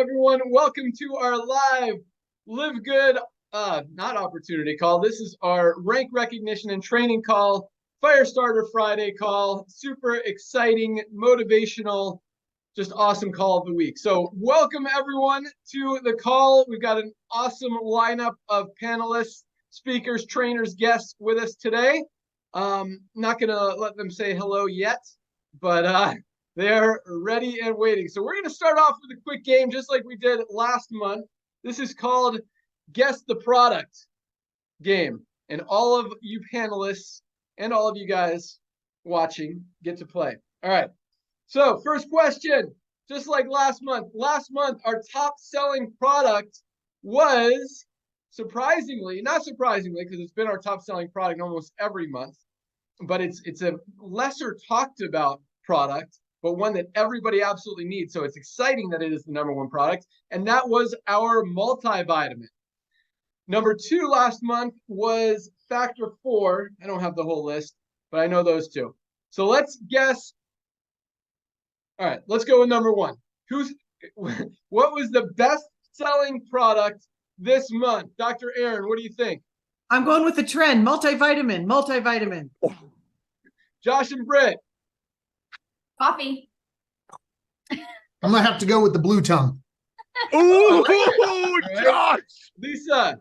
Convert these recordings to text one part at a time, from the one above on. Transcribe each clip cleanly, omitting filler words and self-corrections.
everyone. Welcome to our live LiveGood, not opportunity call. This is our rank recognition and training call, Firestarter Friday call. Super exciting, motivational, just awesome call of the week. So welcome everyone to the call. We've got an awesome lineup of panelists, speakers, trainers, guests with us today. Not gonna let them say hello yet, but they're ready and waiting. So we're going to start off with a quick game, just like we did last month. This is called Guess the Product game. And all of you panelists and all of you guys watching get to play. All right. So first question, just like last month. Last month, our top selling product was, surprisingly, not surprisingly, because it's been our top selling product almost every month, but it's a lesser talked about product, but one that everybody absolutely needs. So it's exciting that it is the #1 product. And that was our multivitamin. Number 2 last month was Factor 4. I don't have the whole list, but I know those two. So let's guess. All right, let's go with number 1. What was the best selling product this month? Dr. Aaron, what do you think? I'm going with the trend, multivitamin. Josh and Britt. Coffee. I'm gonna have to go with the blue tongue. Ooh, Right. Josh! Lisa.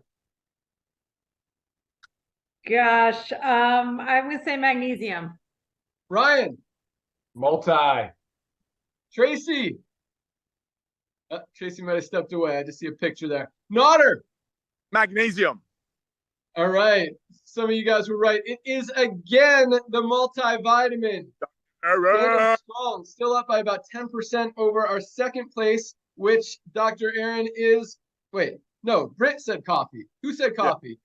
Gosh, I'm gonna say magnesium. Ryan. Multi. Tracy. Tracy might have stepped away. I just see a picture there. Nodder. Magnesium. All right. Some of you guys were right. It is again the multivitamin. Standing strong, still up by about 10% over our second place, which Dr. Aaron is. Wait, no, Britt said coffee. Who said coffee?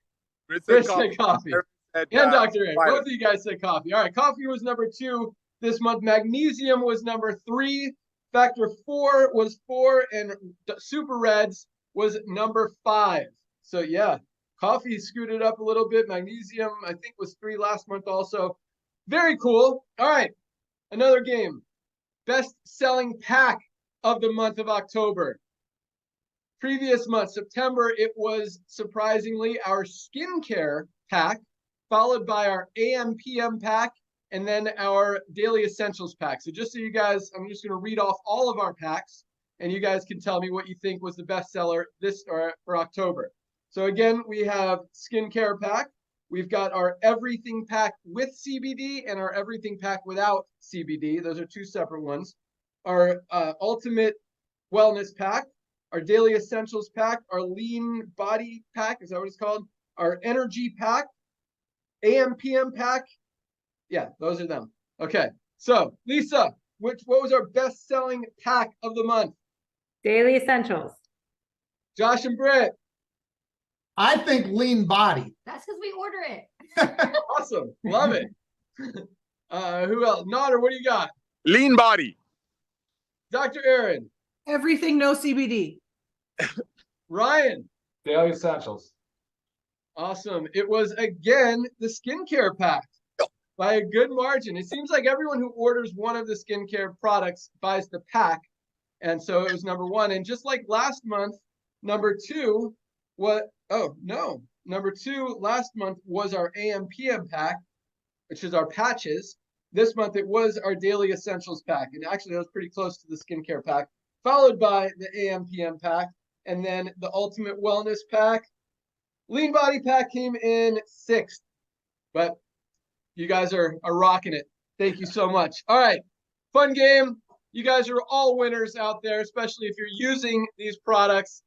Yeah. Britt said coffee. And Dr. Aaron. Both of you guys said coffee. All right, coffee was number 2 this month. Magnesium was number 3. Factor 4 was 4, and Super Reds was number 5. So yeah, coffee scooted up a little bit. Magnesium, I think, was 3 last month also. Very cool. All right. Another game. Best selling pack of the month of October. Previous month, September, it was surprisingly our skincare pack, followed by our AM/PM pack, and then our daily essentials pack. So just so you guys, I'm just going to read off all of our packs, and you guys can tell me what you think was the best seller for October. So again, we have skincare pack. We've got our everything pack with CBD and our everything pack without CBD. Those are 2 separate ones. Our ultimate wellness pack, our daily essentials pack, our lean body pack, is that what it's called? Our energy pack, AM/PM pack. Yeah, those are them. Okay, so Lisa, what was our best selling pack of the month? Daily essentials. Josh and Britt. I think lean body. That's because we order it. Awesome. Love it. Who else? Nodder, what do you got? Lean body. Dr. Aaron. Everything no CBD. Ryan. Daily essentials. Awesome. It was again the skincare pack by a good margin. It seems like everyone who orders one of the skincare products buys the pack. And so it was number 1. And just like last month, number 2, number 2 last month was our AM/PM pack, which is our patches. This month it was our daily essentials pack. And actually that was pretty close to the skincare pack, followed by the AM/PM pack, and then the ultimate wellness pack. Lean body pack came in 6th, but you guys are rocking it. Thank you so much. All right, fun game. You guys are all winners out there, especially if you're using these products.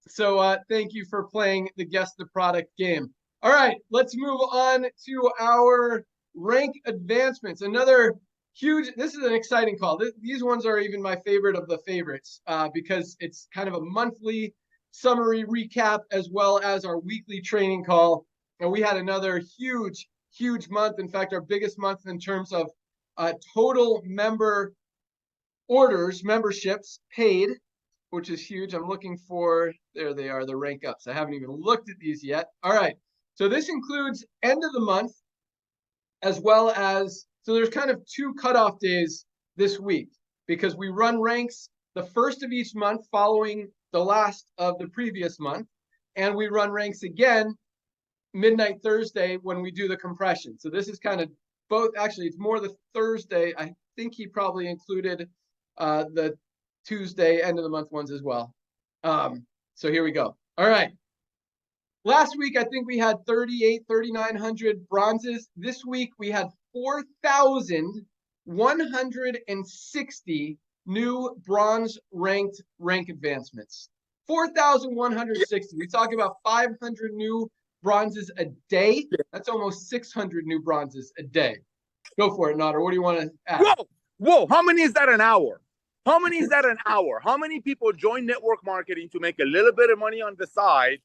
So thank you for playing the Guess the Product game. All right, let's move on to our rank advancements. Another huge, this is an exciting call. These ones are even my favorite of the favorites because it's kind of a monthly summary recap as well as our weekly training call. And we had another huge month. In fact, our biggest month in terms of total member orders, memberships paid, which is huge. I'm looking for, there they are, the rank ups. I haven't even looked at these yet. All right. So this includes end of the month as well as, so there's kind of 2 cutoff days this week because we run ranks the first of each month following the last of the previous month. And we run ranks again midnight Thursday when we do the compression. So this is kind of both. Actually, it's more the Thursday. I think he probably included the Tuesday end of the month ones as well. So here we go. All right. Last week, I think we had 3,900 bronzes. This week, we had 4,160 new bronze ranked rank advancements. 4,160. We talk about 500 new bronzes a day. That's almost 600 new bronzes a day. Go for it, Nader. What do you want to add? Whoa. How many is that an hour? How many is that an hour? How many people join network marketing to make a little bit of money on the side,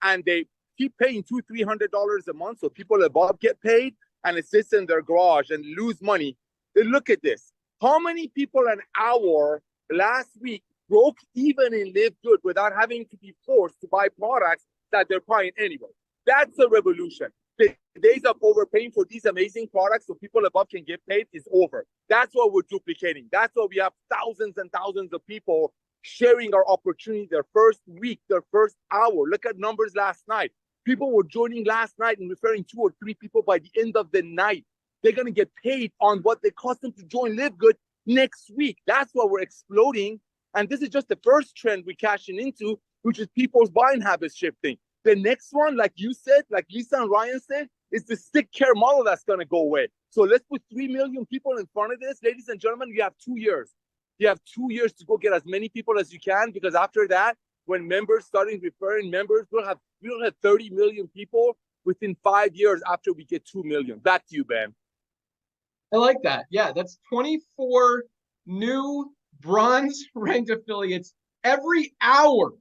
and they keep paying $200-300 a month so people above get paid, and it sits in their garage and lose money? Then look at this. How many people an hour last week broke even in LiveGood without having to be forced to buy products that they're buying anyway? That's a revolution. The days of overpaying for these amazing products so people above can get paid is over. That's what we're duplicating. That's why we have thousands and thousands of people sharing our opportunity their first week, their first hour. Look at numbers last night. People were joining last night and referring 2 or 3 people by the end of the night. They're going to get paid on what they cost them to join LiveGood next week. That's why we're exploding. And this is just the first trend we're cashing into, which is people's buying habits shifting. The next one, like you said, like Lisa and Ryan said, is the stick care model that's going to go away. So let's put 3 million people in front of this. Ladies and gentlemen, you have 2 years. You have 2 years to go get as many people as you can, because after that, when members starting referring members, we'll have 30 million people within 5 years after we get 2 million. Back to you, Ben. I like that. Yeah, that's 24 new bronze ranked affiliates every hour.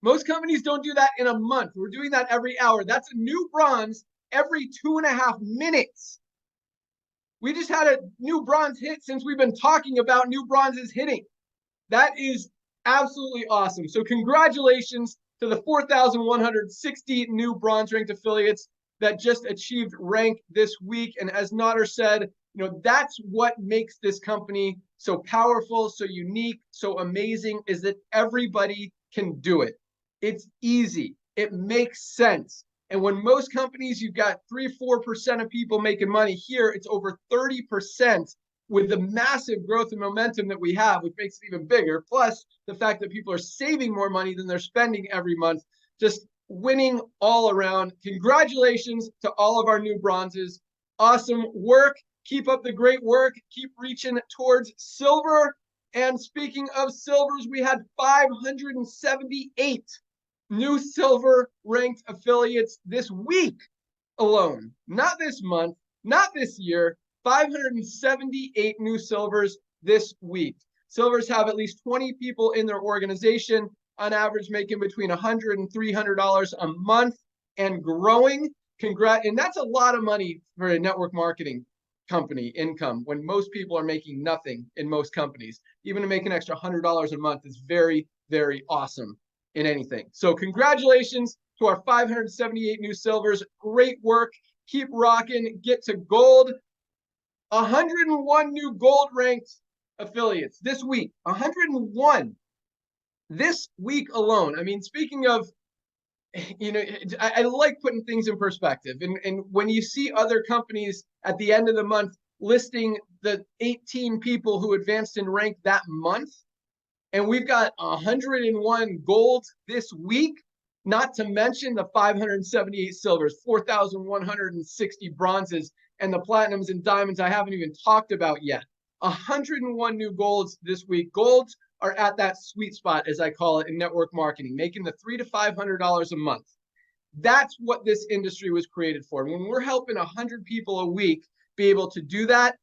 Most companies don't do that in a month. We're doing that every hour. That's a new bronze every 2.5 minutes. We just had a new bronze hit since we've been talking about new bronzes hitting. That is absolutely awesome. So congratulations to the 4,160 new bronze ranked affiliates that just achieved rank this week. And as Nader said, that's what makes this company so powerful, so unique, so amazing, is that everybody can do it. It's easy. It makes sense. And when most companies, you've got 3-4% of people making money, here it's over 30% with the massive growth and momentum that we have, which makes it even bigger. Plus the fact that people are saving more money than they're spending every month, just winning all around. Congratulations to all of our new bronzes. Awesome work. Keep up the great work. Keep reaching towards silver. And speaking of silvers, we had 578 new silver ranked affiliates this week alone. Not this month, not this year. 578 new silvers this week. Silvers have at least 20 people in their organization, on average making between $100 and $300 a month and growing. And that's a lot of money for a network marketing company income when most people are making nothing in most companies. Even to make an extra $100 a month is very, very awesome in anything. So congratulations to our 578 new silvers. Great work. Keep rocking. Get to gold. 101 new gold ranked affiliates this week. 101 this week alone. I mean, speaking of, I like putting things in perspective. And when you see other companies at the end of the month listing the 18 people who advanced in rank that month, and we've got 101 gold this week, not to mention the 578 silvers, 4,160 bronzes, and the platinums and diamonds I haven't even talked about yet. 101 new golds this week. Golds are at that sweet spot, as I call it, in network marketing, making the $300 to $500 a month. That's what this industry was created for. And when we're helping 100 people a week be able to do that,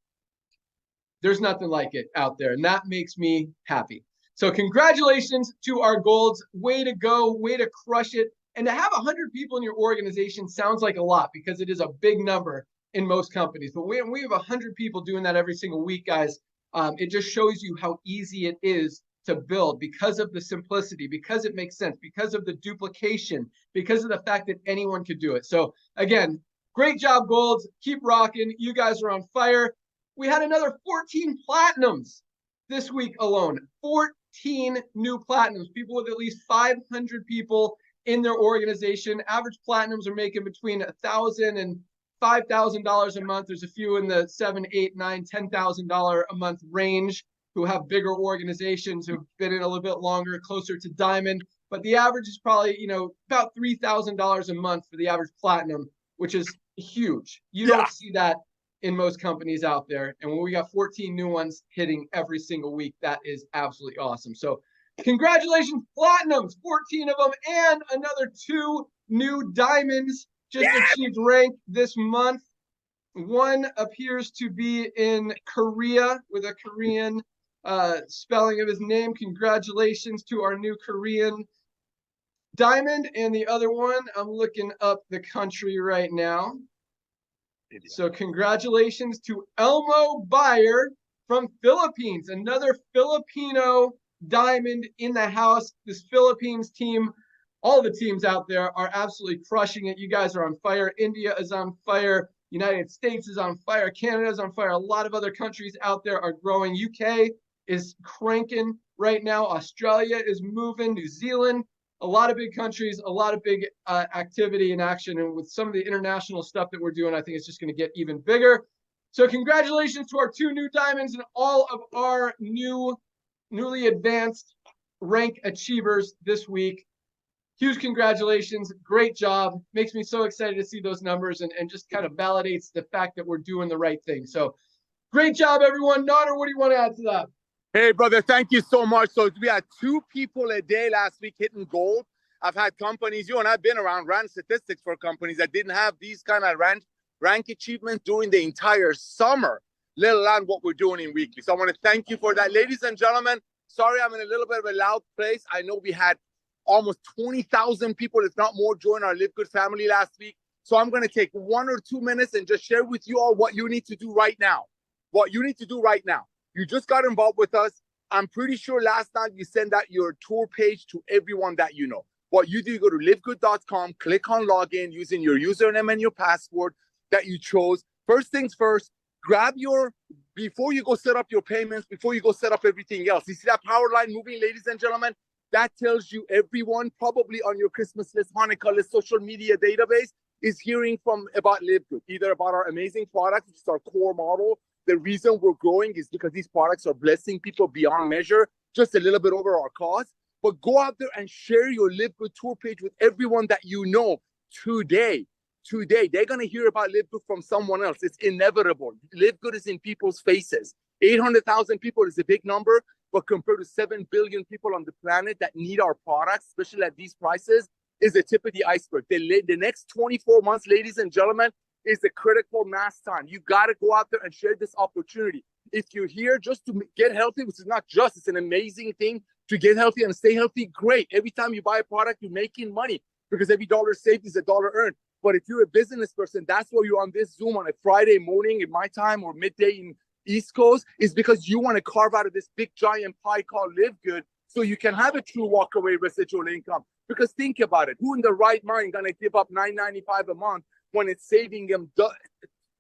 there's nothing like it out there. And that makes me happy. So congratulations to our golds. Way to go. Way to crush it. And to have 100 people in your organization sounds like a lot because it is a big number in most companies. But when we have 100 people doing that every single week, guys, it just shows you how easy it is to build because of the simplicity, because it makes sense, because of the duplication, because of the fact that anyone could do it. So again, great job, golds. Keep rocking. You guys are on fire. We had another 14 platinums this week alone. 14 14 new platinums, people with at least 500 people in their organization. Average platinums are making between $1,000 and $5,000 a month. There's a few in the $7,000, $8,000, $9,000, $10,000 a month range who have bigger organizations who've been in a little bit longer, closer to diamond. But the average is probably, you know, about $3,000 a month for the average platinum, which is huge. You don't see that in most companies out there. And when we got 14 new ones hitting every single week, that is absolutely awesome. So congratulations, platinums, 14 of them, and another 2 new diamonds just achieved rank this month. One appears to be in Korea with a Korean spelling of his name. Congratulations to our new Korean diamond. And the other one, I'm looking up the country right now. So congratulations to Elmo Bayer from Philippines, another Filipino diamond in the house. This Philippines team, all the teams out there are absolutely crushing it. You guys are on fire. India is on fire. United States is on fire. Canada is on fire. A lot of other countries out there are growing. UK is cranking right now. Australia is moving. New Zealand. A lot of big countries, a lot of big activity and action. And with some of the international stuff that we're doing, I think it's just going to get even bigger. So congratulations to our 2 new diamonds and all of our newly advanced rank achievers this week. Huge congratulations. Great job. Makes me so excited to see those numbers and just kind of validates the fact that we're doing the right thing. So great job, everyone. Nader, what do you want to add to that? Hey, brother, thank you so much. So we had 2 people a day last week hitting gold. I've had companies, you and I've been around, ran statistics for companies that didn't have these kind of rank achievements during the entire summer, let alone what we're doing in weekly. So I want to thank you for that. Ladies and gentlemen, sorry I'm in a little bit of a loud place. I know we had almost 20,000 people, if not more, join our LiveGood family last week. So I'm going to take 1 or 2 minutes and just share with you all what you need to do right now. What you need to do right now. You just got involved with us. I'm pretty sure last night you sent out your tour page to everyone that you know. What you do, you go to livegood.com, click on login using your username and your password that you chose. First things first, grab before you go set up your payments, before you go set up everything else. You see that power line moving, ladies and gentlemen? That tells you everyone probably on your Christmas list, Hanukkah list, social media database is hearing about LiveGood, either about our amazing products, which is our core model. The reason we're growing is because these products are blessing people beyond measure, just a little bit over our cost. But go out there and share your LiveGood tour page with everyone that you know today. They're going to hear about LiveGood from someone else. It's inevitable. LiveGood is in people's faces. 800,000 people is a big number, but compared to 7 billion people on the planet that need our products, especially at these prices, is the tip of the iceberg. The next 24 months, ladies and gentlemen, is the critical mass time. You got to go out there and share this opportunity. If you're here just to get healthy, which is not just, it's an amazing thing to get healthy and stay healthy, great. Every time you buy a product, you're making money because every dollar saved is a dollar earned. But if you're a business person, that's why you're on this Zoom on a Friday morning in my time or midday in East Coast, is because you want to carve out of this big giant pie called LiveGood so you can have a true walk-away residual income. Because think about it, who in the right mind going to give up $9.95 a month when it's saving them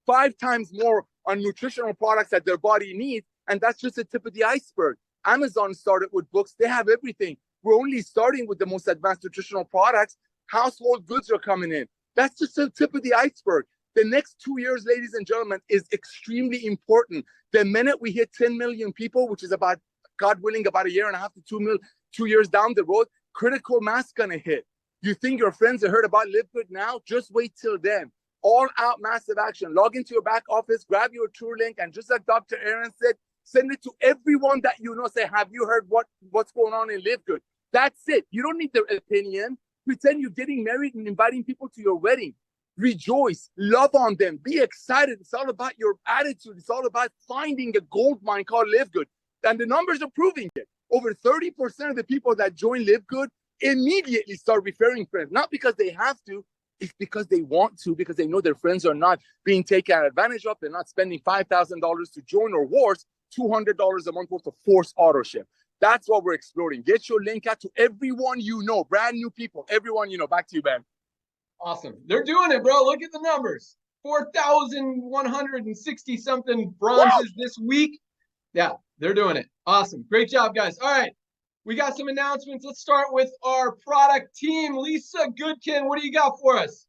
5 times more on nutritional products that their body needs? And that's just the tip of the iceberg. Amazon started with books. They have everything. We're only starting with the most advanced nutritional products. Household goods are coming in. That's just the tip of the iceberg. The next 2 years, ladies and gentlemen, is extremely important. The minute we hit 10 million people, which is about, God willing, about 1.5 to 2 years down the road, critical mass gonna hit. You think your friends have heard about LiveGood now? Just wait till then. All out massive action. Log into your back office, grab your tour link, and just like Dr. Aaron said, send it to everyone that you know. Say, have you heard what's going on in LiveGood? That's it. You don't need their opinion. Pretend you're getting married and inviting people to your wedding. Rejoice, love on them, be excited. It's all about your attitude. It's all about finding a gold mine called LiveGood. And the numbers are proving it. Over 30% of the people that join LiveGood immediately start referring friends. Not because they have to, it's because they want to, because they know their friends are not being taken advantage of. They're not spending $5,000 to join, or worse, $200 a month worth of forced auto ship. That's what we're exploring. Get your link out to everyone you know, brand new people, everyone you know. Back to you, Ben. Awesome. They're doing it, bro. Look at the numbers. 4,160 something bronzes this week. Yeah, they're doing it. Awesome. Great job, guys. All right. we got some announcements. Let's start with our product team. Lisa Goodkin, what do you got for us?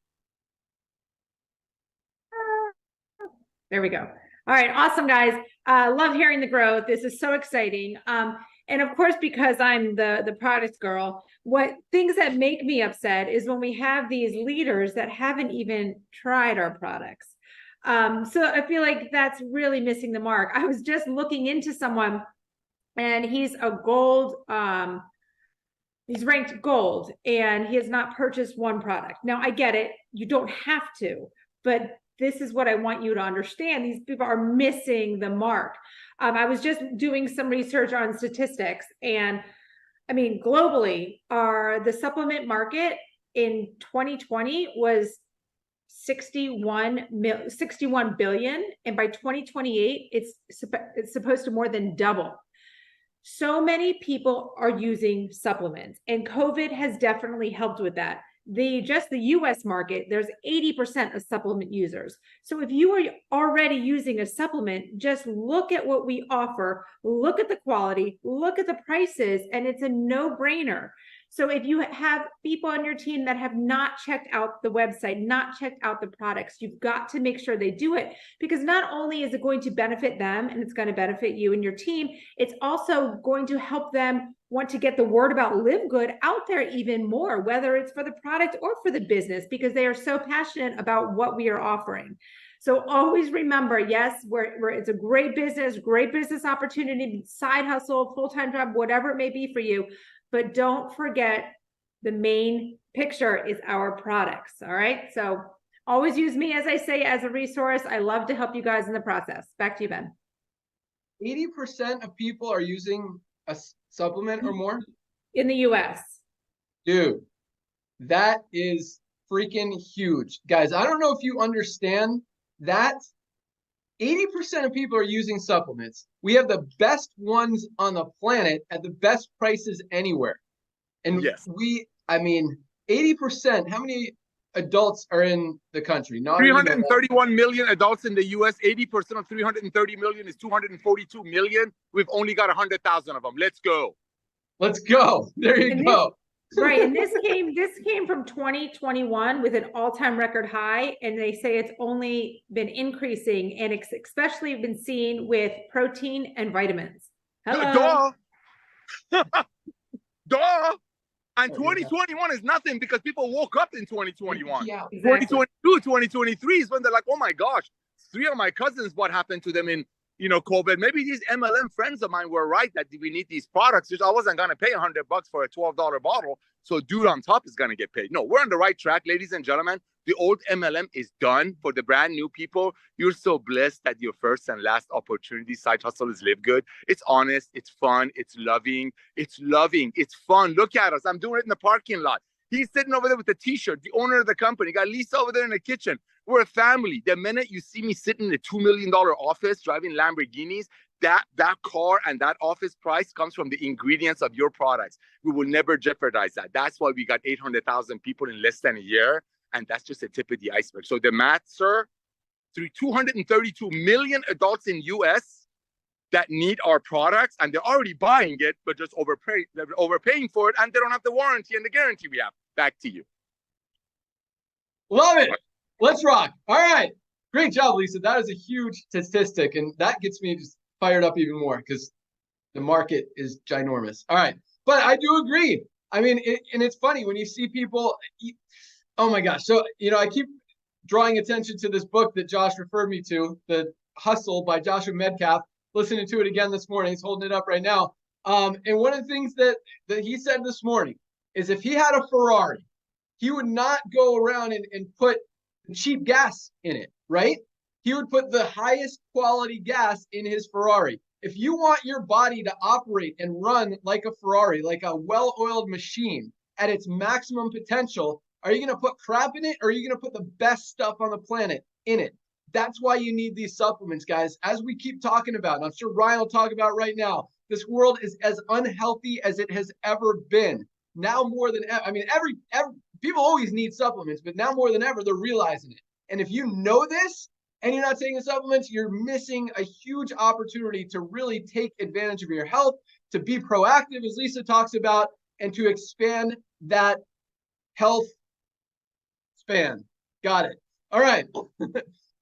There we go. All right, awesome, guys. Love hearing the growth. This is so exciting. And of course, because I'm the product girl, what things that make me upset is when we have these leaders that haven't even tried our products. So I feel like that's really missing the mark. I was just looking into someone, and he's a gold, he's ranked gold, and he has not purchased one product. Now, I get it. You don't have to, but this is what I want you to understand. These people are missing the mark. I was just doing some research on statistics, and I mean, globally, the supplement market in 2020 was 61 billion, and by 2028, it's supposed to more than double. So many people are using supplements, and COVID has definitely helped with that. Just the US market, there's 80% of supplement users. So if you are already using a supplement, just look at what we offer, look at the quality, look at the prices, and it's a no-brainer. So if you have people on your team that have not checked out the website, not checked out the products, you've got to make sure they do it, because not only is it going to benefit them and it's going to benefit you and your team, it's also going to help them want to get the word about LiveGood out there even more, whether it's for the product or for the business, because they are so passionate about what we are offering. So always remember, yes, it's a great business opportunity, side hustle, full-time job, whatever it may be for you. But don't forget, the main picture is our products. All right. So always use me, as I say, as a resource. I love to help you guys in the process. Back to you, Ben. 80% of people are using a supplement or more in the US. Dude, that is freaking huge. Guys, I don't know if you understand that 80% of people are using supplements. We have the best ones on the planet at the best prices anywhere. And yes, I mean, 80%, how many adults are in the country? Not 331 million adults in the US. 80% of 330 million is 242 million. We've only got 100,000 of them. Let's go. Let's go. There you go. Right. And this came from 2021 with an all-time record high. And they say it's only been increasing, and it's especially been seen with protein and vitamins. Hello. Duh. Duh. And 2021 is nothing, because people woke up in 2021. Yeah, exactly. 2022, 2023 is when they're like, oh my gosh, 3 of my cousins, what happened to them in COVID? Maybe these MLM friends of mine were right that we need these products. I wasn't going to pay $100 for a $12 bottle. So dude on top is going to get paid. No, we're on the right track, ladies and gentlemen. The old MLM is done. For the brand new people, you're so blessed that your first and last opportunity side hustle is LiveGood. It's honest, it's fun, it's loving, it's fun. Look at us. I'm doing it in the parking lot. He's sitting over there with the t-shirt, the owner of the company. Got Lisa over there in the kitchen. We're a family. The minute you see me sitting in a $2 million office driving Lamborghinis, that car and that office price comes from the ingredients of your products. We will never jeopardize that. That's why we got 800,000 people in less than a year. And that's just a tip of the iceberg. So the math, sir, through 232 million adults in US that need our products, and they're already buying it, but just overpaying for it, and they don't have the warranty and the guarantee we have. Back to you. Love it. Let's rock. All right. Great job, Lisa. That is a huge statistic, and that gets me just fired up even more, because the market is ginormous. All right. But I do agree. I mean, and it's funny when you see people, oh my gosh. So, I keep drawing attention to this book that Josh referred me to, The Hustle by Joshua Medcalf. Listening to it again this morning. He's holding it up right now. And one of the things that he said this morning is, if he had a Ferrari, he would not go around and put cheap gas in it, right? He would put the highest quality gas in his Ferrari. If you want your body to operate and run like a Ferrari, like a well-oiled machine at its maximum potential, are you going to put crap in it, or are you going to put the best stuff on the planet in it? That's why you need these supplements, guys. As we keep talking about, and I'm sure Ryan will talk about right now, this world is as unhealthy as it has ever been. Now more than ever. I mean, every people always need supplements, but now more than ever, they're realizing it. And if you know this and you're not taking supplements, you're missing a huge opportunity to really take advantage of your health, to be proactive, as Lisa talks about, and to expand that health span. Got it. All right.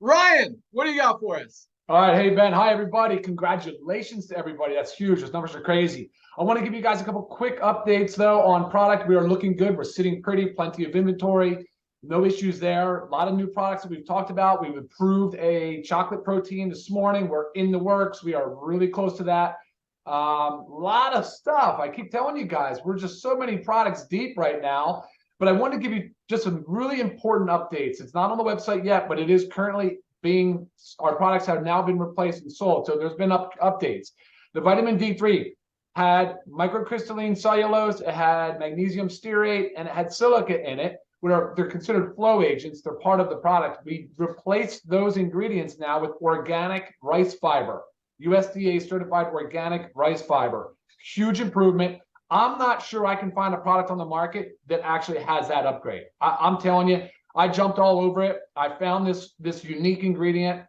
Ryan, what do you got for us? All right. Hey, Ben. Hi, everybody. Congratulations to everybody. That's huge. Those numbers are crazy. I want to give you guys a couple quick updates, though, on product. We are looking good. We're sitting pretty, plenty of inventory. No issues there. A lot of new products that we've talked about. We've approved a chocolate protein this morning. We're in the works. We are really close to that. A lot of stuff. I keep telling you guys, we're just so many products deep right now. But I want to give you just some really important updates. It's not on the website yet, but it is currently our products have now been replaced and sold. So there's been updates. The vitamin D3 had microcrystalline cellulose, it had magnesium stearate, and it had silica in it. They're considered flow agents. They're part of the product. We replaced those ingredients now with organic rice fiber, USDA certified organic rice fiber. Huge improvement. I'm not sure I can find a product on the market that actually has that upgrade. I'm telling you, I jumped all over it. I found this unique ingredient.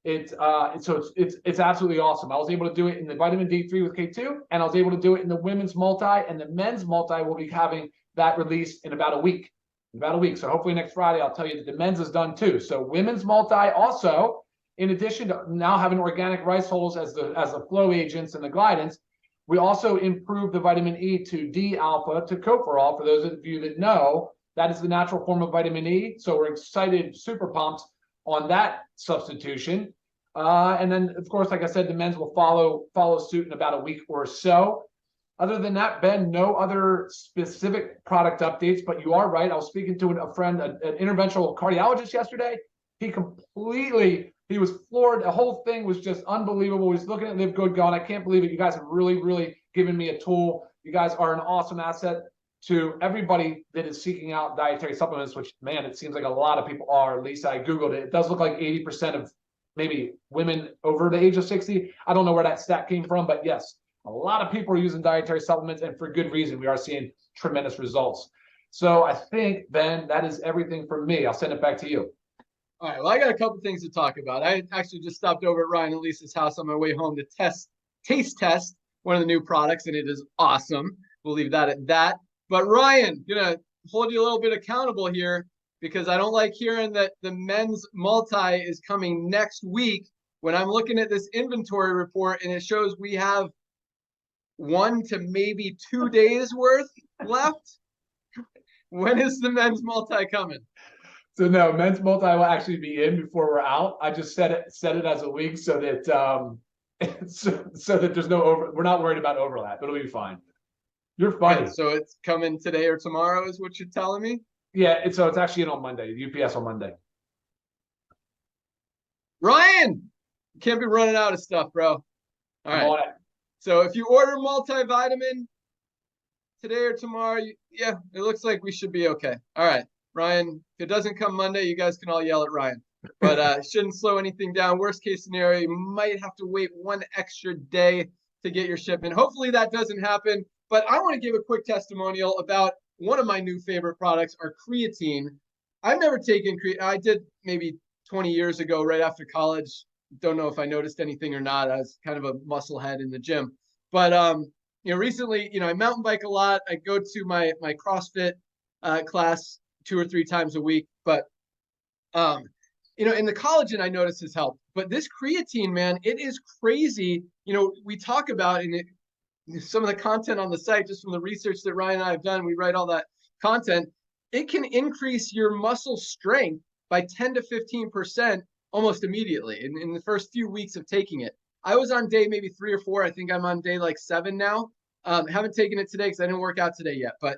It's absolutely awesome. I was able to do it in the vitamin D3 with K2, and I was able to do it in the women's multi, and the men's multi will be having that release in about a week. So hopefully next Friday, I'll tell you that the men's is done too. So women's multi also, in addition to now having organic rice hulls as the flow agents and the glidants, we also improved the vitamin E to D alpha to tocopherol. For those of you that know, that is the natural form of vitamin E. So we're excited, super pumped on that substitution. And then, of course, like I said, the men's will follow suit in about a week or so. Other than that, Ben, no other specific product updates, but you are right. I was speaking to a friend, an interventional cardiologist yesterday. He was floored. The whole thing was just unbelievable. He's looking at LiveGood going, I can't believe it. You guys have really, really given me a tool. You guys are an awesome asset to everybody that is seeking out dietary supplements, which, man, it seems like a lot of people are. At least I Googled it. It does look like 80% of maybe women over the age of 60. I don't know where that stat came from, but yes, a lot of people are using dietary supplements, and for good reason. We are seeing tremendous results. So I think, Ben, that is everything from me. I'll send it back to you. All right, well, I got a couple things to talk about. I actually just stopped over at Ryan and Lisa's house on my way home to taste test one of the new products, and it is awesome. We'll leave that at that. But Ryan, gonna hold you a little bit accountable here, because I don't like hearing that the men's multi is coming next week when I'm looking at this inventory report and it shows we have 1 to maybe 2 days worth left. When is the men's multi coming? So no, men's multi will actually be in before we're out. I just set it as a week so that so that there's we're not worried about overlap. It'll be fine. You're funny. Okay, so it's coming today or tomorrow is what you're telling me? Yeah, it's actually in on Monday, UPS on Monday. Ryan, you can't be running out of stuff, bro. All right. So if you order multivitamin today or tomorrow, yeah, it looks like we should be okay. All right, Ryan, if it doesn't come Monday, you guys can all yell at Ryan. But shouldn't slow anything down. Worst case scenario, you might have to wait 1 extra day to get your shipment. Hopefully that doesn't happen. But I want to give a quick testimonial about one of my new favorite products, our creatine. I've never taken creatine. I did maybe 20 years ago, right after college. Don't know if I noticed anything or not. I was kind of a muscle head in the gym. But recently, I mountain bike a lot. I go to my CrossFit class 2 or 3 times a week. But in the collagen, I noticed has helped. But this creatine, man, it is crazy. We talk about some of the content on the site, just from the research that Ryan and I have done, we write all that content. It can increase your muscle strength by 10 to 15% almost immediately in the first few weeks of taking it. I was on day maybe 3 or 4. I think I'm on day like 7 now. Haven't taken it today because I didn't work out today yet. But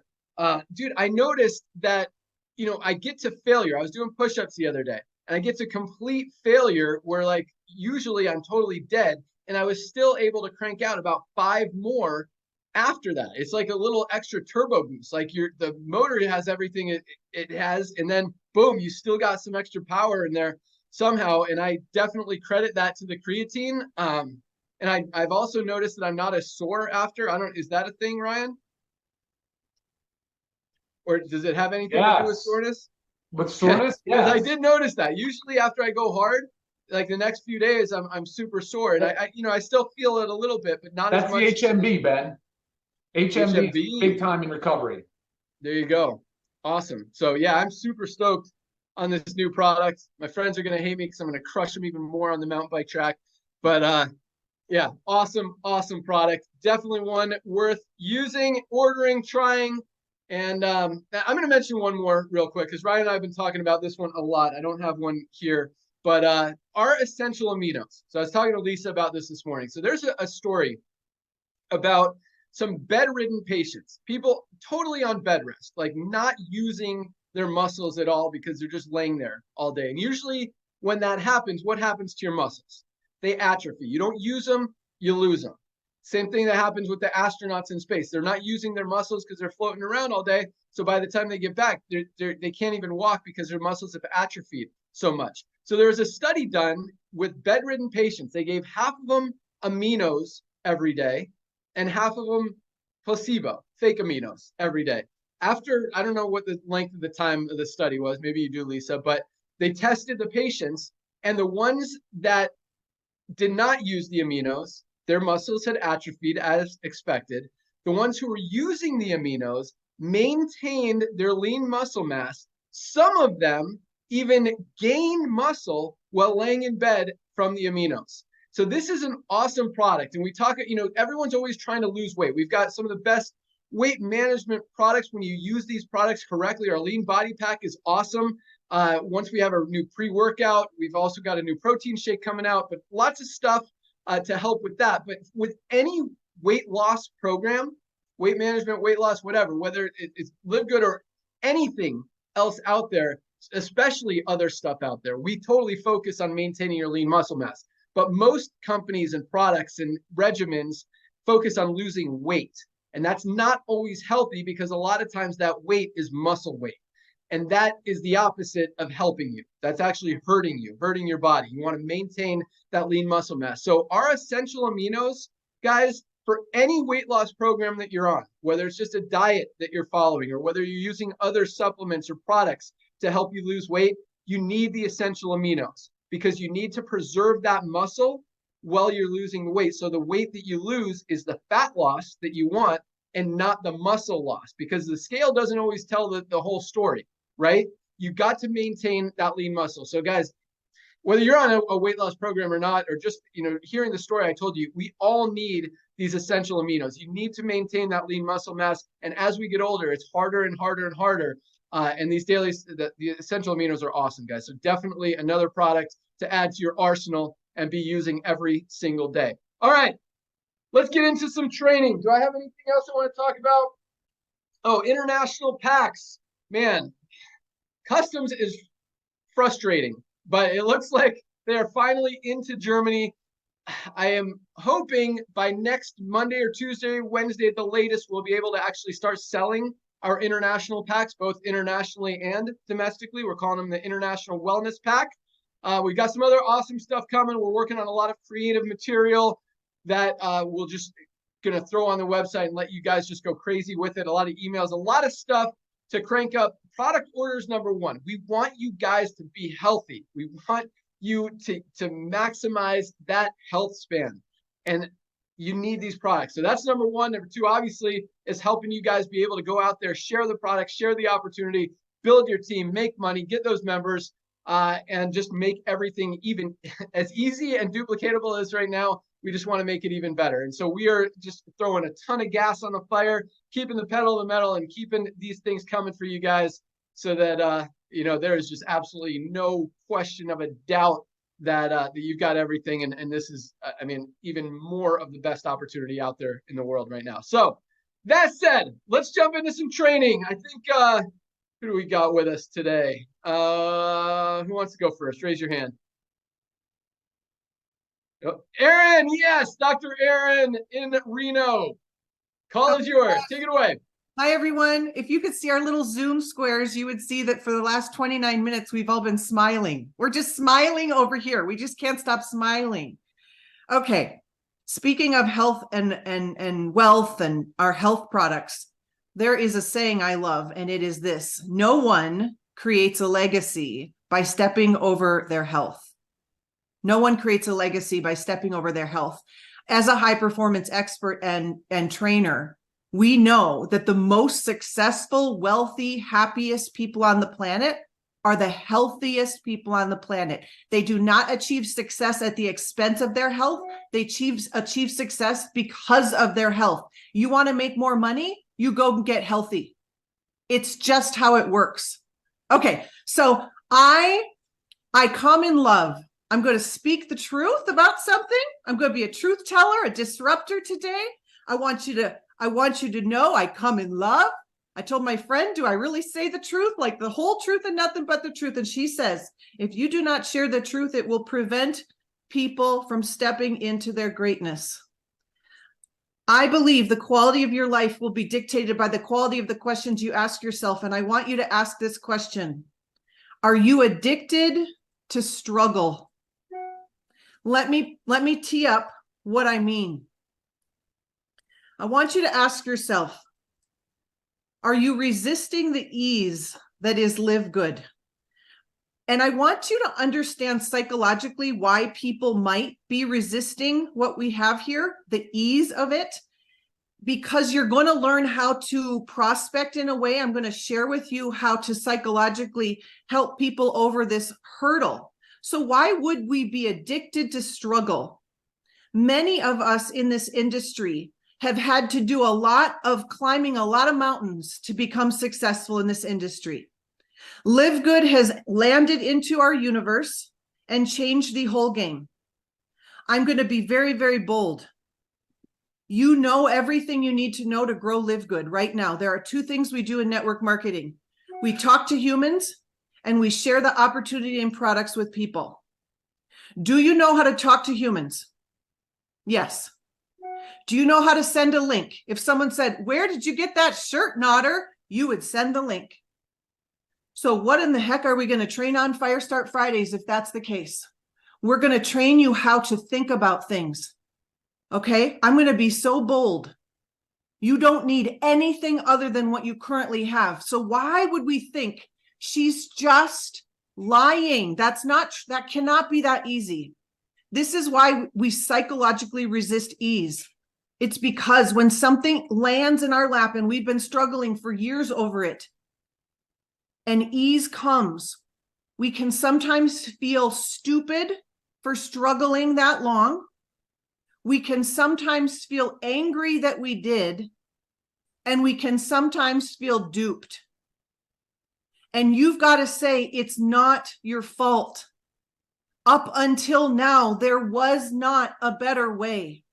dude, I noticed that, I get to failure. I was doing push-ups the other day, and I get to complete failure where like usually I'm totally dead. And I was still able to crank out about 5 more after that. It's like a little extra turbo boost. Like the motor has everything it has, and then boom, you still got some extra power in there somehow. And I definitely credit that to the creatine. And I've also noticed that I'm not as sore after. Is that a thing, Ryan? Or does it have anything to do with soreness? With soreness? Because I did notice that. Usually after I go hard, like the next few days, I'm super sore, and I still feel it a little bit, but not as That's much. the HMB, Ben. HMB, HMB. big time in recovery. There you go. Awesome. So yeah, I'm super stoked on this new product. My friends are gonna hate me because I'm gonna crush them even more on the mountain bike track. But yeah, awesome product. Definitely one worth using, ordering, trying. And I'm gonna mention one more real quick because Ryan and I have been talking about this one a lot. I don't have one here, but our essential aminos. So I was talking to Lisa about this morning. So there's a story about some bedridden patients, people totally on bed rest, like not using their muscles at all because they're just laying there all day. And usually when that happens, what happens to your muscles? They atrophy. You don't use them, you lose them. Same thing that happens with the astronauts in space. They're not using their muscles because they're floating around all day. So by the time they get back, they can't even walk because their muscles have atrophied so much. So there was a study done with bedridden patients. They gave half of them aminos every day and half of them placebo, fake aminos every day. After, I don't know what the length of the time of the study was, maybe you do, Lisa, but they tested the patients, and the ones that did not use the aminos, their muscles had atrophied as expected. The ones who were using the aminos maintained their lean muscle mass. Some of them even gained muscle while laying in bed from the aminos. So this is an awesome product. And we talk, everyone's always trying to lose weight. We've got some of the best weight management products when you use these products correctly. Our lean body pack is awesome. Once we have our new pre-workout, we've also got a new protein shake coming out, but lots of stuff to help with that. But with any weight loss program, weight management, weight loss, whatever, whether it's LiveGood or anything else out there, especially other stuff out there, we totally focus on maintaining your lean muscle mass. But most companies and products and regimens focus on losing weight. And that's not always healthy because a lot of times that weight is muscle weight. And that is the opposite of helping you. That's actually hurting you, hurting your body. You want to maintain that lean muscle mass. So our essential aminos, guys, for any weight loss program that you're on, whether it's just a diet that you're following or whether you're using other supplements or products to help you lose weight, you need the essential aminos because you need to preserve that muscle while you're losing the weight. So the weight that you lose is the fat loss that you want and not the muscle loss, because the scale doesn't always tell the whole story, right? You got to maintain that lean muscle. So guys, whether you're on a weight loss program or not, or just, hearing the story I told you, we all need these essential aminos. You need to maintain that lean muscle mass. And as we get older, it's harder and harder and harder. And these daily, the essential aminos are awesome, guys. So definitely another product to add to your arsenal and be using every single day. All right, let's get into some training. Do I have anything else I want to talk about? Oh, international packs. Man, customs is frustrating, but it looks like they are finally into Germany. I am hoping by next Monday or Tuesday, Wednesday at the latest, we'll be able to actually start selling our international packs, both internationally and domestically. We're calling them the International Wellness Pack. We've got some other awesome stuff coming. We're working on a lot of creative material that we'll just going to throw on the website and let you guys just go crazy with it. A lot of emails, a lot of stuff to crank up. Product orders, number one. We want you guys to be healthy. We want you to maximize that health span. And you need these products. So that's number one. Number two, obviously, is helping you guys be able to go out there, share the product, share the opportunity, build your team, make money, get those members, and just make everything even as easy and duplicatable as right now. We just want to make it even better. And so we are just throwing a ton of gas on the fire, keeping the pedal to the metal and keeping these things coming for you guys so that, there is just absolutely no question of a doubt that you've got everything. And this is, even more of the best opportunity out there in the world right now. So that said, let's jump into some training. I think, who do we got with us today? Who wants to go first? Raise your hand. Oh, Aaron, yes, Dr. Aaron in Reno. Call is yours. Take it away. Hi, everyone. If you could see our little Zoom squares, you would see that for the last 29 minutes, we've all been smiling. We're just smiling over here. We just can't stop smiling. Okay. Speaking of health and wealth and our health products, there is a saying I love, and it is this: no one creates a legacy by stepping over their health. No one creates a legacy by stepping over their health. As a high performance expert and trainer, we know that the most successful, wealthy, happiest people on the planet are the healthiest people on the planet. They do not achieve success at the expense of their health. They achieve success because of their health. You want to make more money? You go and get healthy. It's just how it works. Okay, so I come in love. I'm going to speak the truth about something. I'm going to be a truth teller, a disruptor today. I want you to know I come in love. I told my friend, do I really say the truth? Like the whole truth and nothing but the truth. And she says, if you do not share the truth, it will prevent people from stepping into their greatness. I believe the quality of your life will be dictated by the quality of the questions you ask yourself. And I want you to ask this question. Are you addicted to struggle? Let me tee up what I mean. I want you to ask yourself, are you resisting the ease that is LiveGood? And I want you to understand psychologically why people might be resisting what we have here, the ease of it, because you're going to learn how to prospect in a way. I'm going to share with you how to psychologically help people over this hurdle. So why would we be addicted to struggle? Many of us in this industry have had to do a lot of climbing a lot of mountains to become successful in this industry. LiveGood has landed into our universe and changed the whole game. I'm going to be very, very bold. You know everything you need to know to grow LiveGood right now. There are two things we do in network marketing. We talk to humans and we share the opportunity and products with people. Do you know how to talk to humans? Yes. Do you know how to send a link? If someone said, where did you get that shirt, Nodder? You would send the link. So what in the heck are we going to train on Fire Start Fridays if that's the case? We're going to train you how to think about things. Okay? I'm going to be so bold. You don't need anything other than what you currently have. So why would we think she's just lying? That cannot be that easy. This is why we psychologically resist ease. It's because when something lands in our lap and we've been struggling for years over it, and ease comes, we can sometimes feel stupid for struggling that long. We can sometimes feel angry that we did, and we can sometimes feel duped. And you've got to say, it's not your fault. Up until now, there was not a better way.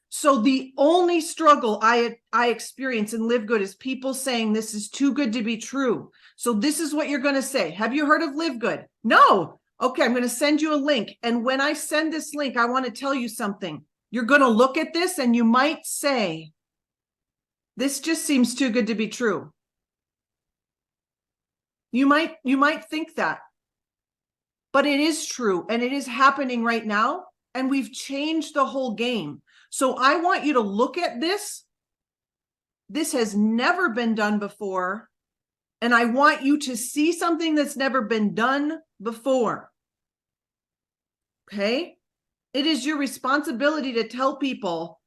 So the only struggle I experience in LiveGood is people saying this is too good to be true. So this is what you're going to say. Have you heard of LiveGood? No. Okay, I'm going to send you a link. And when I send this link, I want to tell you something. You're going to look at this and you might say, this just seems too good to be true. You might think that. But it is true, and it is happening right now, and we've changed the whole game. So I want you to look at this. This has never been done before, and I want you to see something that's never been done before. Okay? It is your responsibility to tell people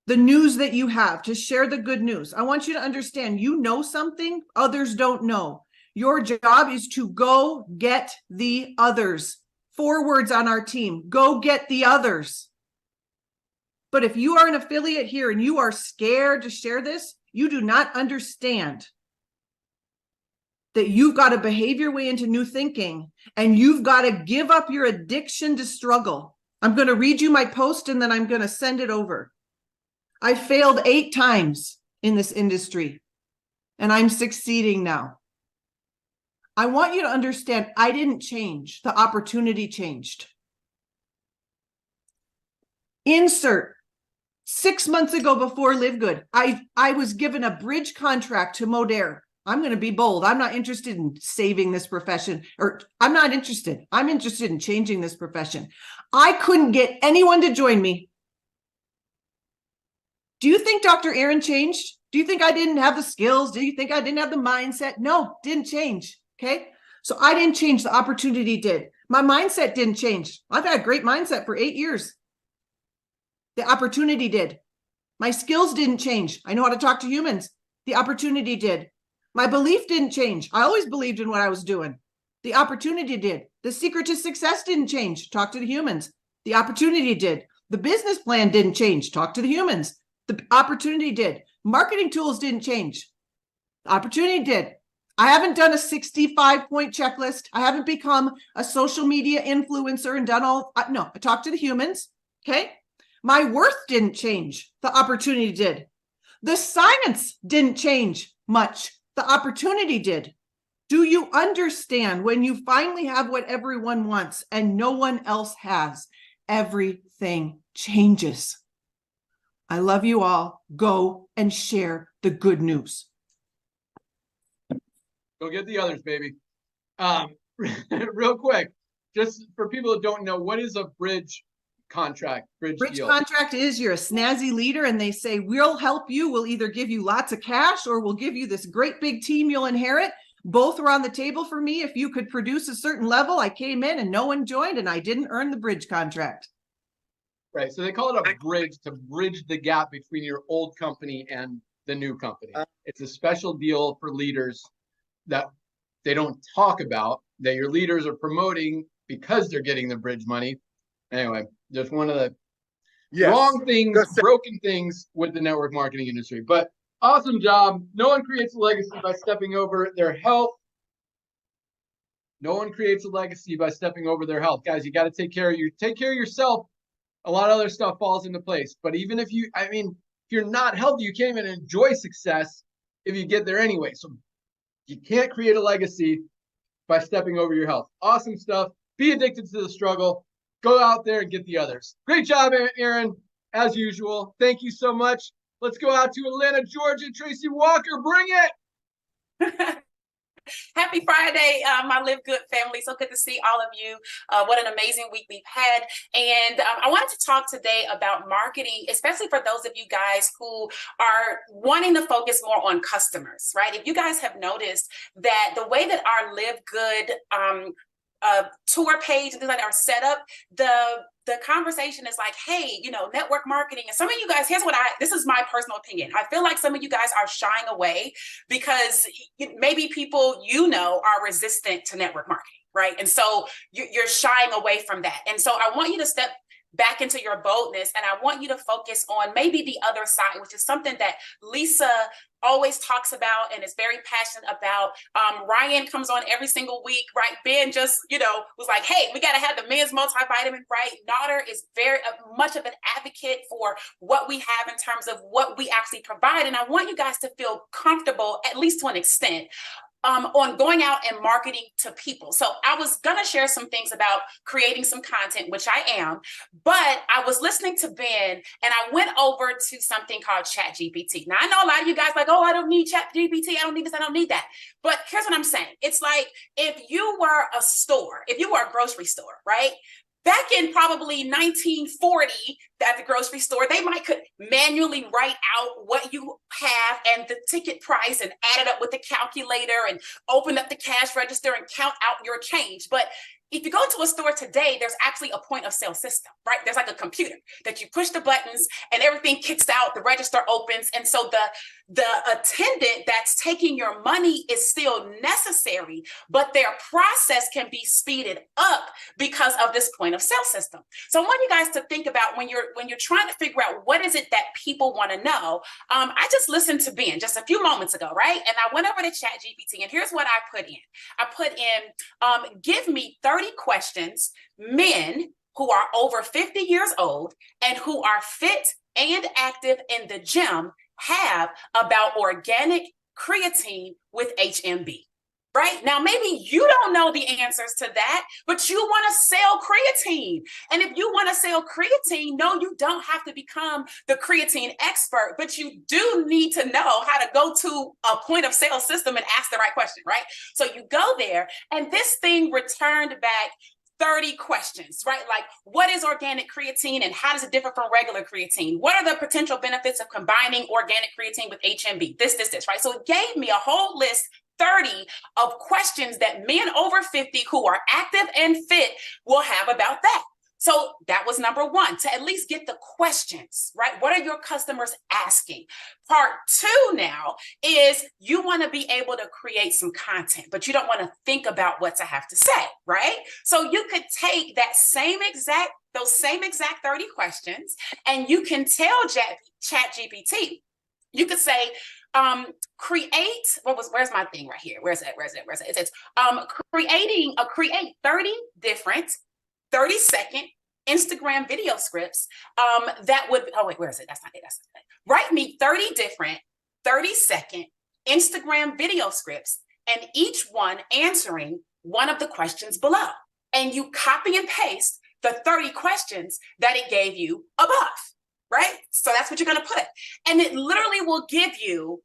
the news that you have, to share the good news. I want you to understand, you know something others don't know. Your job is to go get the others. 4 words on our team: go get the others. But if you are an affiliate here and you are scared to share this, you do not understand that you've got to behave your way into new thinking, and you've got to give up your addiction to struggle. I'm going to read you my post and then I'm going to send it over. I failed 8 times in this industry, and I'm succeeding now. I want you to understand, I didn't change. The opportunity changed. Insert 6 months ago before LiveGood, I was given a bridge contract to Modere. I'm going to be bold. I'm not interested in saving this profession, or I'm not interested. I'm interested in changing this profession. I couldn't get anyone to join me. Do you think Dr. Aaron changed? Do you think I didn't have the skills? Do you think I didn't have the mindset? No, didn't change. Okay. So I didn't change. The opportunity did. My mindset didn't change. I've had a great mindset for 8 years. The opportunity did. My skills didn't change. I know how to talk to humans. The opportunity did. My belief didn't change. I always believed in what I was doing. The opportunity did. The secret to success didn't change. Talk to the humans. The opportunity did. The business plan didn't change. Talk to the humans. The opportunity did. Marketing tools didn't change. The opportunity did. I haven't done a 65-point checklist. I haven't become a social media influencer and done all. No, I talked to the humans. Okay. My worth didn't change. The opportunity did. The science didn't change much. The opportunity did. Do you understand when you finally have what everyone wants and no one else has, everything changes? I love you all. Go and share the good news. Go get the others, baby. Real quick, just for people that don't know, what is a bridge contract, bridge deal? Contract is you're a snazzy leader and they say, we'll help you. We'll either give you lots of cash or we'll give you this great big team you'll inherit. Both were on the table for me. If you could produce a certain level, I came in and no one joined and I didn't earn the bridge contract. Right. So they call it a bridge to bridge the gap between your old company and the new company. It's a special deal for leaders that they don't talk about, that your leaders are promoting because they're getting the bridge money. Anyway, just one of the wrong things, broken things with the network marketing industry. But awesome job. No one creates a legacy by stepping over their health. No one creates a legacy by stepping over their health. Guys, you got to take care of yourself. A lot of other stuff falls into place. But even if if you're not healthy, you can't even enjoy success if you get there anyway. So you can't create a legacy by stepping over your health. Awesome stuff. Be addicted to the struggle. Go out there and get the others. Great job, Aaron, as usual. Thank you so much. Let's go out to Atlanta, Georgia. Tracy Walker, bring it. Happy Friday, my LiveGood family. So good to see all of you. What an amazing week we've had. And I wanted to talk today about marketing, especially for those of you guys who are wanting to focus more on customers, right? If you guys have noticed that the way that our LiveGood tour page and things like that are set up, the conversation is like, hey, network marketing. And some of you guys, this is my personal opinion. I feel like some of you guys are shying away because maybe people are resistant to network marketing, right? And so you're shying away from that. And so I want you to step back into your boldness and I want you to focus on maybe the other side, which is something that Lisa always talks about and is very passionate about. Ryan comes on every single week, right? Ben just, was like, hey, we got to have the men's multivitamin, right? Nauder is very much of an advocate for what we have in terms of what we actually provide. And I want you guys to feel comfortable, at least to an extent, on going out and marketing to people. So I was going to share some things about creating some content, which I am, but I was listening to Ben and I went over to something called ChatGPT. Now I know a lot of you guys like, oh, I don't need ChatGPT. I don't need this. I don't need that. But here's what I'm saying. It's like, if you were a grocery store, right? Back in probably 1940 at the grocery store, they could manually write out what you have and the ticket price and add it up with the calculator and open up the cash register and count out your change. But if you go to a store today, there's actually a point of sale system, right? There's like a computer that you push the buttons and everything kicks out, the register opens. And so the attendant that's taking your money is still necessary, but their process can be speeded up because of this point of sale system. So I want you guys to think about when you're trying to figure out what is it that people want to know. I just listened to Ben just a few moments ago, right? And I went over to ChatGPT and here's what I put in. I put in, give me 30 questions, men who are over 50 years old and who are fit and active in the gym have about organic creatine with HMB, right? Now, maybe you don't know the answers to that, but you want to sell creatine. And if you want to sell creatine, no, you don't have to become the creatine expert, but you do need to know how to go to a point of sale system and ask the right question, right? So you go there and this thing returned back 30 questions, right? Like, what is organic creatine and how does it differ from regular creatine? What are the potential benefits of combining organic creatine with HMB? This, right? So it gave me a whole list, 30 of questions that men over 50 who are active and fit will have about that. So that was number one, to at least get the questions, right? What are your customers asking? Part two now is you want to be able to create some content, but you don't want to think about what to have to say, right? So you could take those same exact 30 questions, and you can tell ChatGPT, you could say, where's my thing right here? Where's it? It says, create 30 different 30-second Instagram video scripts that would, where is it? That's not it. Write me 30 different 30-second Instagram video scripts, and each one answering one of the questions below. And you copy and paste the 30 questions that it gave you above, right? So that's what you're going to put. And it literally will give you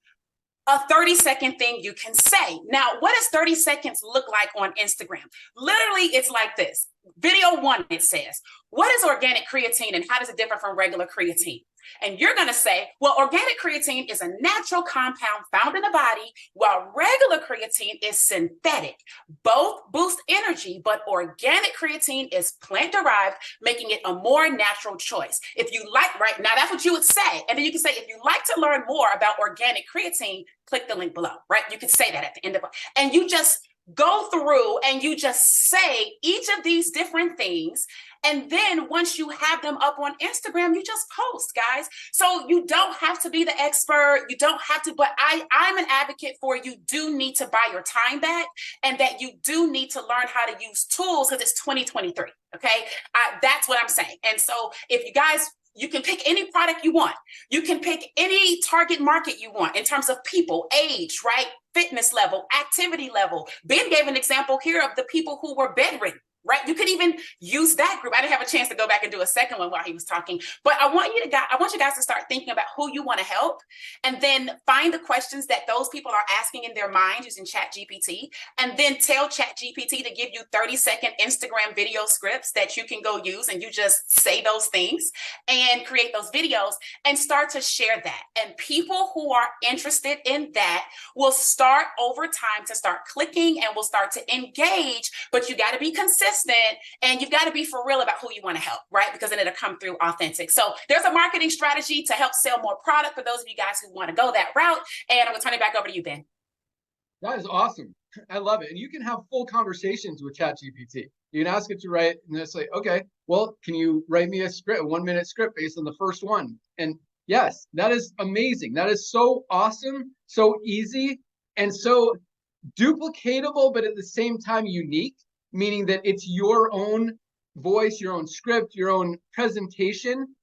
a 30-second thing you can say. Now, what does 30 seconds look like on Instagram? Literally, it's like this. Video 1, it says, what is organic creatine and how does it differ from regular creatine? And you're going to say, well, organic creatine is a natural compound found in the body, while regular creatine is synthetic. Both boost energy, but organic creatine is plant-derived, making it a more natural choice. If you like, right now, that's what you would say. And then you can say, if you like to learn more about organic creatine, click the link below, right? You can say that at the end of it. And you just go through and you just say each of these different things. And then once you have them up on Instagram, you just post, guys. So you don't have to be the expert. You don't have to, but I'm an advocate for you do need to buy your time back, and that you do need to learn how to use tools because it's 2023. Okay. That's what I'm saying. And so if you guys, you can pick any product you want. You can pick any target market you want in terms of people, age, right? Fitness level, activity level. Ben gave an example here of the people who were bedridden, right? You could even use that group. I didn't have a chance to go back and do a second one while he was talking, but I want you guys to start thinking about who you want to help, and then find the questions that those people are asking in their mind using ChatGPT, and then tell ChatGPT to give you 30-second Instagram video scripts that you can go use, and you just say those things and create those videos and start to share that. And people who are interested in that will start over time to start clicking and will start to engage, but you got to be consistent. And you've got to be for real about who you want to help, right? Because then it'll come through authentic. So there's a marketing strategy to help sell more product for those of you guys who want to go that route. And I'm going to turn it back over to you, Ben. That is awesome. I love it. And you can have full conversations with ChatGPT. You can ask it to write, and it's like, okay, well, can you write me a 1-minute script based on the first one? And yes, that is amazing. That is so awesome, so easy, and so duplicatable, but at the same time unique. Meaning that it's your own voice, your own script, your own presentation,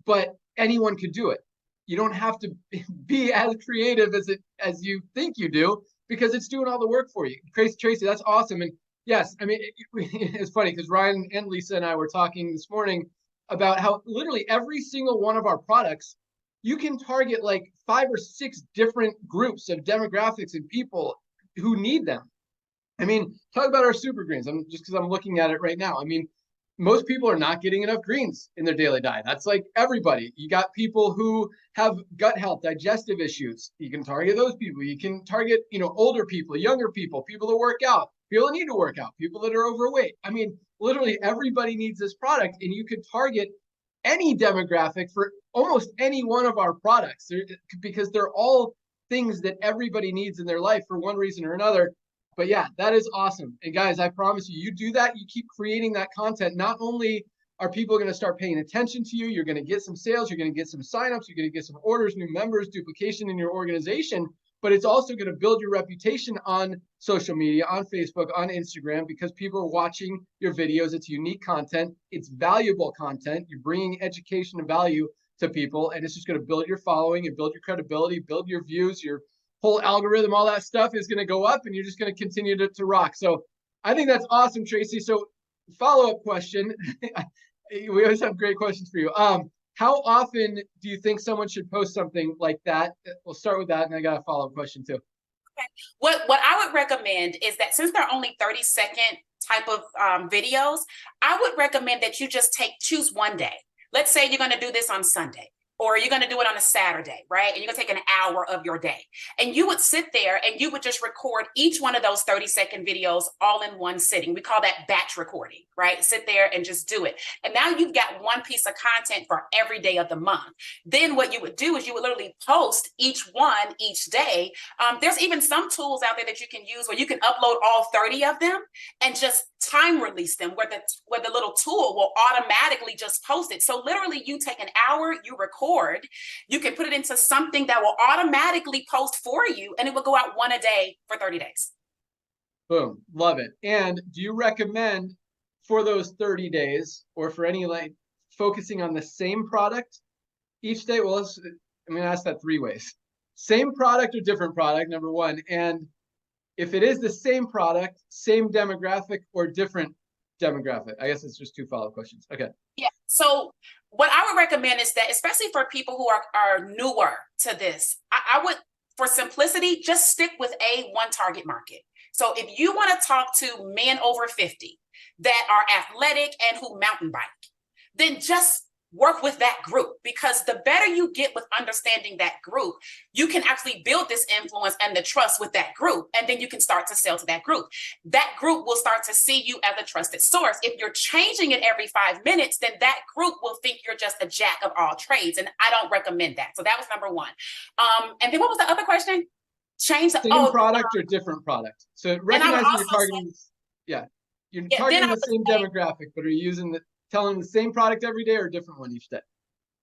but anyone could do it. You don't have to be as creative as you think you do, because it's doing all the work for you. Tracy, that's awesome. And yes, I mean, it's funny because Ryan and Lisa and I were talking this morning about how literally every single one of our products, you can target like 5 or 6 different groups of demographics and people who need them. I mean, talk about our super greens. Just because I'm looking at it right now. I mean, most people are not getting enough greens in their daily diet. That's like everybody. You got people who have gut health, digestive issues. You can target those people. You can target, older people, younger people, people that work out, people that need to work out, people that are overweight. I mean, literally everybody needs this product, and you could target any demographic for almost any one of our products because they're all things that everybody needs in their life for one reason or another. But yeah, that is awesome. And guys, I promise you, you do that, you keep creating that content. Not only are people going to start paying attention to you, you're going to get some sales, you're going to get some signups, you're going to get some orders, new members, duplication in your organization, but it's also going to build your reputation on social media, on Facebook, on Instagram, because people are watching your videos. It's unique content. It's valuable content. You're bringing education and value to people, and it's just going to build your following and build your credibility, build your views, your whole algorithm, all that stuff is going to go up, and you're just going to continue to rock. So I think that's awesome, Tracy. So follow-up question. We always have great questions for you. How often do you think someone should post something like that? We'll start with that, and I got a follow-up question too. Okay. What I would recommend is that since they're only 30-second type of videos, I would recommend that you just choose one day. Let's say you're going to do this on Sunday, or you're going to do it on a Saturday, right? And you're going to take an hour of your day. And you would sit there and you would just record each one of those 30-second videos all in one sitting. We call that batch recording, right? Sit there and just do it. And now you've got one piece of content for every day of the month. Then what you would do is you would literally post each one each day. There's even some tools out there that you can use where you can upload all 30 of them and just time release them, where the little tool will automatically just post it. So literally you take an hour, you record, you can put it into something that will automatically post for you, and it will go out one a day for 30 days. Boom. Love it. And do you recommend for those 30 days or for any like focusing on the same product each day? Well, I'm going to ask that 3 ways. Same product or different product, number one. And if it is the same product, same demographic or different demographic? I guess it's just 2 follow-up questions. Okay. Yeah. So what I would recommend is that, especially for people who are newer to this, I would, for simplicity, just stick with one target market. So if you want to talk to men over 50 that are athletic and who mountain bike, then just work with that group, because the better you get with understanding that group, you can actually build this influence and the trust with that group. And then you can start to sell to that group. That group will start to see you as a trusted source. If you're changing it every 5 minutes, then that group will think you're just a jack of all trades. And I don't recommend that. So that was number one. And then what was the other question? Change the same product or different product. So recognizing you're targeting, you're targeting the same demographic, but are you using telling them the same product every day or a different one each day?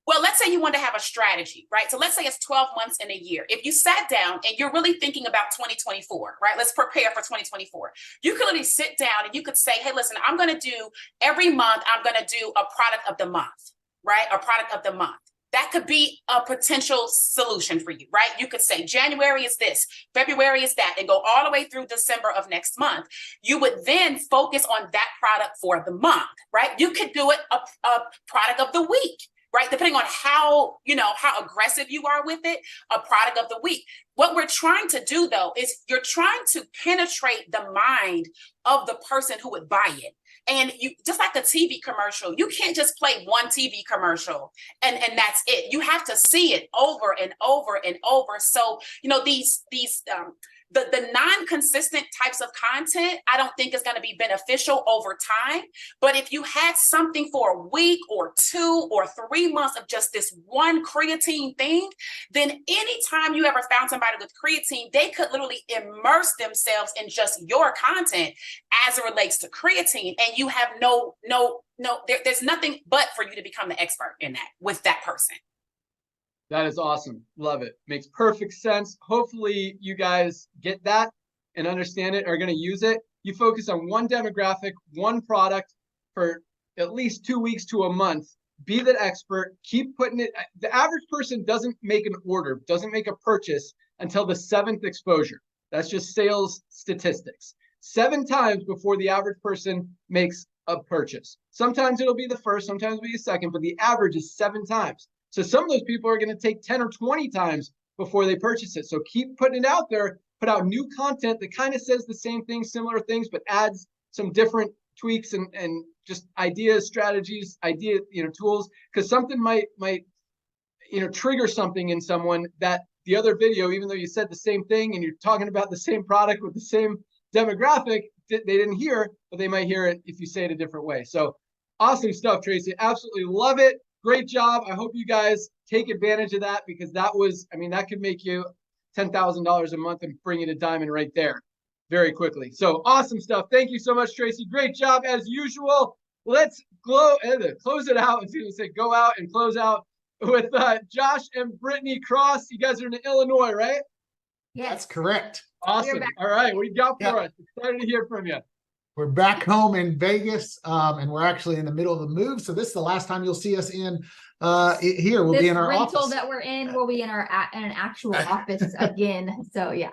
Well, let's say you want to have a strategy, right? So let's say it's 12 months in a year. If you sat down and you're really thinking about 2024, right? Let's prepare for 2024. You could literally sit down and you could say, hey, listen, I'm going to do every month, I'm going to do a product of the month, right? A product of the month. That could be a potential solution for you, right? You could say January is this, February is that, and go all the way through December of next month. You would then focus on that product for the month, right? You could do it a product of the week, right? Depending on how aggressive you are with it, a product of the week. What we're trying to do, though, is you're trying to penetrate the mind of the person who would buy it. And you, just like a TV commercial, you can't just play one TV commercial and that's it. You have to see it over and over and over. So, the non-consistent types of content, I don't think is going to be beneficial over time. But if you had something for a week or 2 or 3 months of just this one creatine thing, then anytime you ever found somebody with creatine, they could literally immerse themselves in just your content as it relates to creatine. And you have there's nothing but for you to become the expert in that with that person. That is awesome. Love it. Makes perfect sense. Hopefully you guys get that and understand it, are going to use it. You focus on one demographic, one product for at least 2 weeks to a month. Be the expert. Keep putting it. The average person doesn't make an order, doesn't make a purchase until the 7th exposure. That's just sales statistics. 7 times before the average person makes a purchase. Sometimes it'll be the first, sometimes it'll be the second, but the average is 7 times. So some of those people are going to take 10 or 20 times before they purchase it. So keep putting it out there, put out new content that kind of says the same things, similar things, but adds some different tweaks and just ideas, strategies, tools, because something might trigger something in someone that the other video, even though you said the same thing and you're talking about the same product with the same demographic, they didn't hear, but they might hear it if you say it a different way. So awesome stuff, Tracy. Absolutely love it. Great job. I hope you guys take advantage of that, because that could make you $10,000 a month and bring you to diamond right there very quickly. So awesome stuff. Thank you so much, Tracy. Great job as usual. Let's close it out. I was going to say go out and close out with Josh and Brittany Cross. You guys are in Illinois, right? Yes. That's correct. Awesome. All right. What do you got for us? Excited to hear from you. We're back home in Vegas, and we're actually in the middle of the move. So this is the last time you'll see us in here. We'll be in our rental office. that we're in. We'll be in an actual office again. So yeah.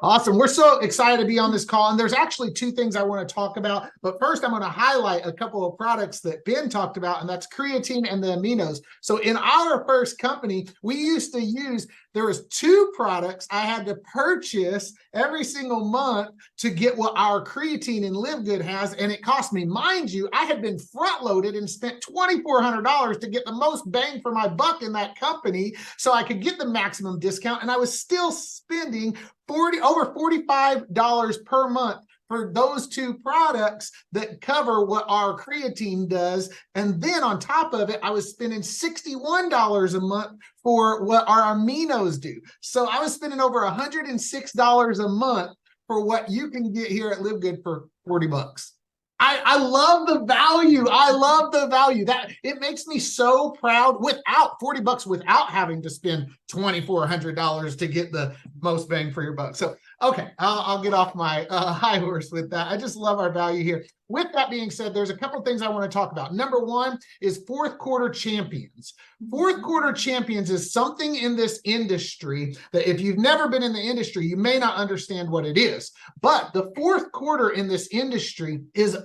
Awesome. We're so excited to be on this call. And there's actually 2 things I want to talk about. But first, I'm going to highlight a couple of products that Ben talked about, and that's creatine and the aminos. So in our first company, we used to use, there was 2 products I had to purchase every single month to get what our creatine and LiveGood has. And it cost me, mind you, I had been front loaded and spent $2,400 to get the most most bang for my buck in that company so I could get the maximum discount. And I was still spending over $45 per month for those two products that cover what our creatine does. And then on top of it, I was spending $61 a month for what our aminos do. So I was spending over $106 a month for what you can get here at LiveGood for 40 bucks. I love the value. I love the value. That it makes me so proud without 40 bucks, without having to spend $2,400 to get the most bang for your buck. So, okay, I'll get off my high horse with that. I just love our value here. With that being said, there's a couple things I want to talk about. Number one is fourth quarter champions. Fourth quarter champions is something in this industry that if you've never been in the industry, you may not understand what it is. But the fourth quarter in this industry is